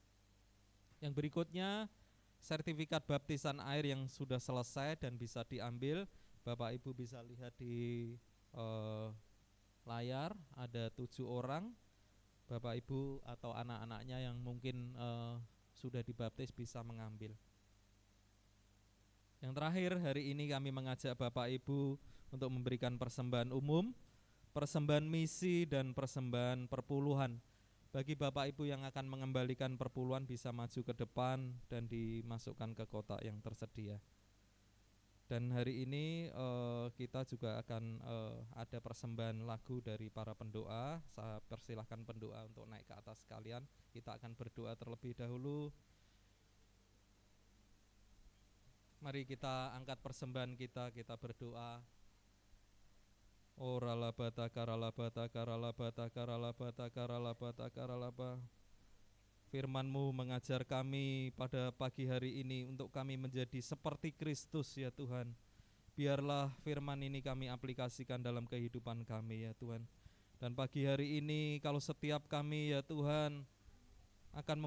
Speaker 9: Yang berikutnya, sertifikat baptisan air yang sudah selesai dan bisa diambil. Bapak Ibu bisa lihat di layar, ada 7 orang. Bapak Ibu atau anak-anaknya yang mungkin sudah dibaptis bisa mengambil. Yang terakhir, hari ini kami mengajak Bapak Ibu untuk memberikan persembahan umum, persembahan misi, dan persembahan perpuluhan. Bagi Bapak Ibu yang akan mengembalikan perpuluhan bisa maju ke depan dan dimasukkan ke kotak yang tersedia. Dan hari ini kita juga akan ada persembahan lagu dari para pendoa. Saya persilahkan pendoa untuk naik ke atas sekalian. Kita akan berdoa terlebih dahulu. Mari kita angkat persembahan kita berdoa. Ora labata karalabata karalabata karalabata karalabata karalaba. Firman-Mu mengajar kami pada pagi hari ini untuk kami menjadi seperti Kristus ya Tuhan. Biarlah firman ini kami aplikasikan dalam kehidupan kami ya Tuhan. Dan pagi hari ini kalau setiap kami ya Tuhan akan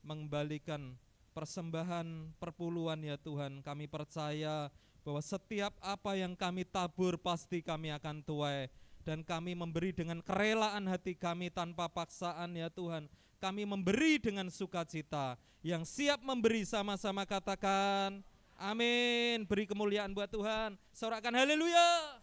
Speaker 9: mengembalikan persembahan perpuluhan ya Tuhan, kami percaya bahwa setiap apa yang kami tabur pasti kami akan tuai. Dan kami memberi dengan kerelaan hati kami tanpa paksaan ya Tuhan. Kami memberi dengan sukacita. Yang siap memberi sama-sama katakan amin. Beri kemuliaan buat Tuhan. Sorakan haleluya.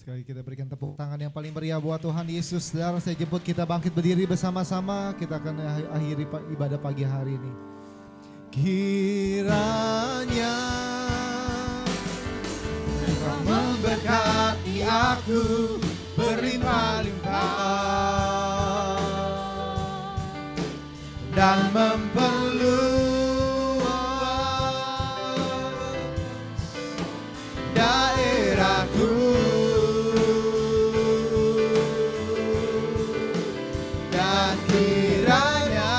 Speaker 3: Sekali kita berikan tepuk tangan yang paling meriah buat Tuhan Yesus. Saudara, saya jemput kita bangkit berdiri bersama-sama. Kita akan akhiri ibadah pagi hari ini. Kiranya Engkau memberkati aku berlimpah-limpah dan memperluas daerahku, dan kiranya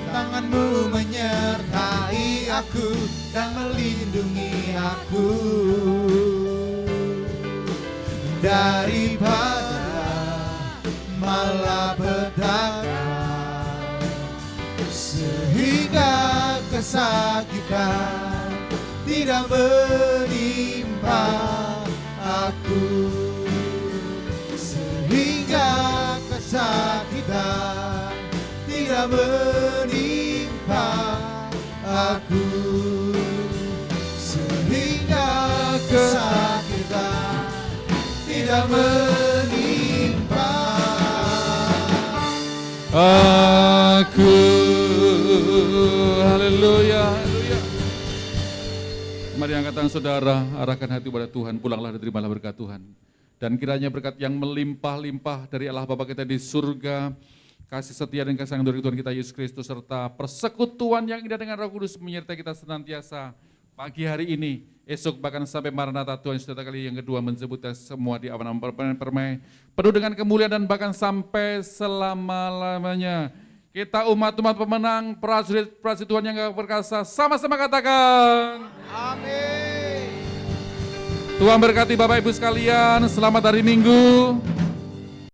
Speaker 3: tanganmu menyertai aku dan melindungi aku daripada malapetaka, sehingga kesakitan tidak menimpa aku, sehingga kesakitan tidak menimpa aku, sehingga kesakitan tidak menimpa
Speaker 8: aku. Haleluya, haleluya. Mari angkat tangan saudara, arahkan hati pada Tuhan, pulanglah dan terimalah berkat Tuhan. Dan kiranya berkat yang melimpah-limpah dari Allah Bapa kita di surga, kasih setia dan kasih sayang dari Tuhan kita Yesus Kristus, serta persekutuan yang indah dengan Roh Kudus menyertai kita senantiasa pagi hari ini, esok, bahkan sampai Maranatha. Tuhan sudah kali yang kedua menjemput semua di awan permai, penuh dengan kemuliaan dan bahkan sampai selama-lamanya. Kita umat-umat pemenang, prajurit Tuhan yang gak perkasa, sama-sama katakan amin. Tuhan berkati Bapak Ibu sekalian, selamat hari Minggu.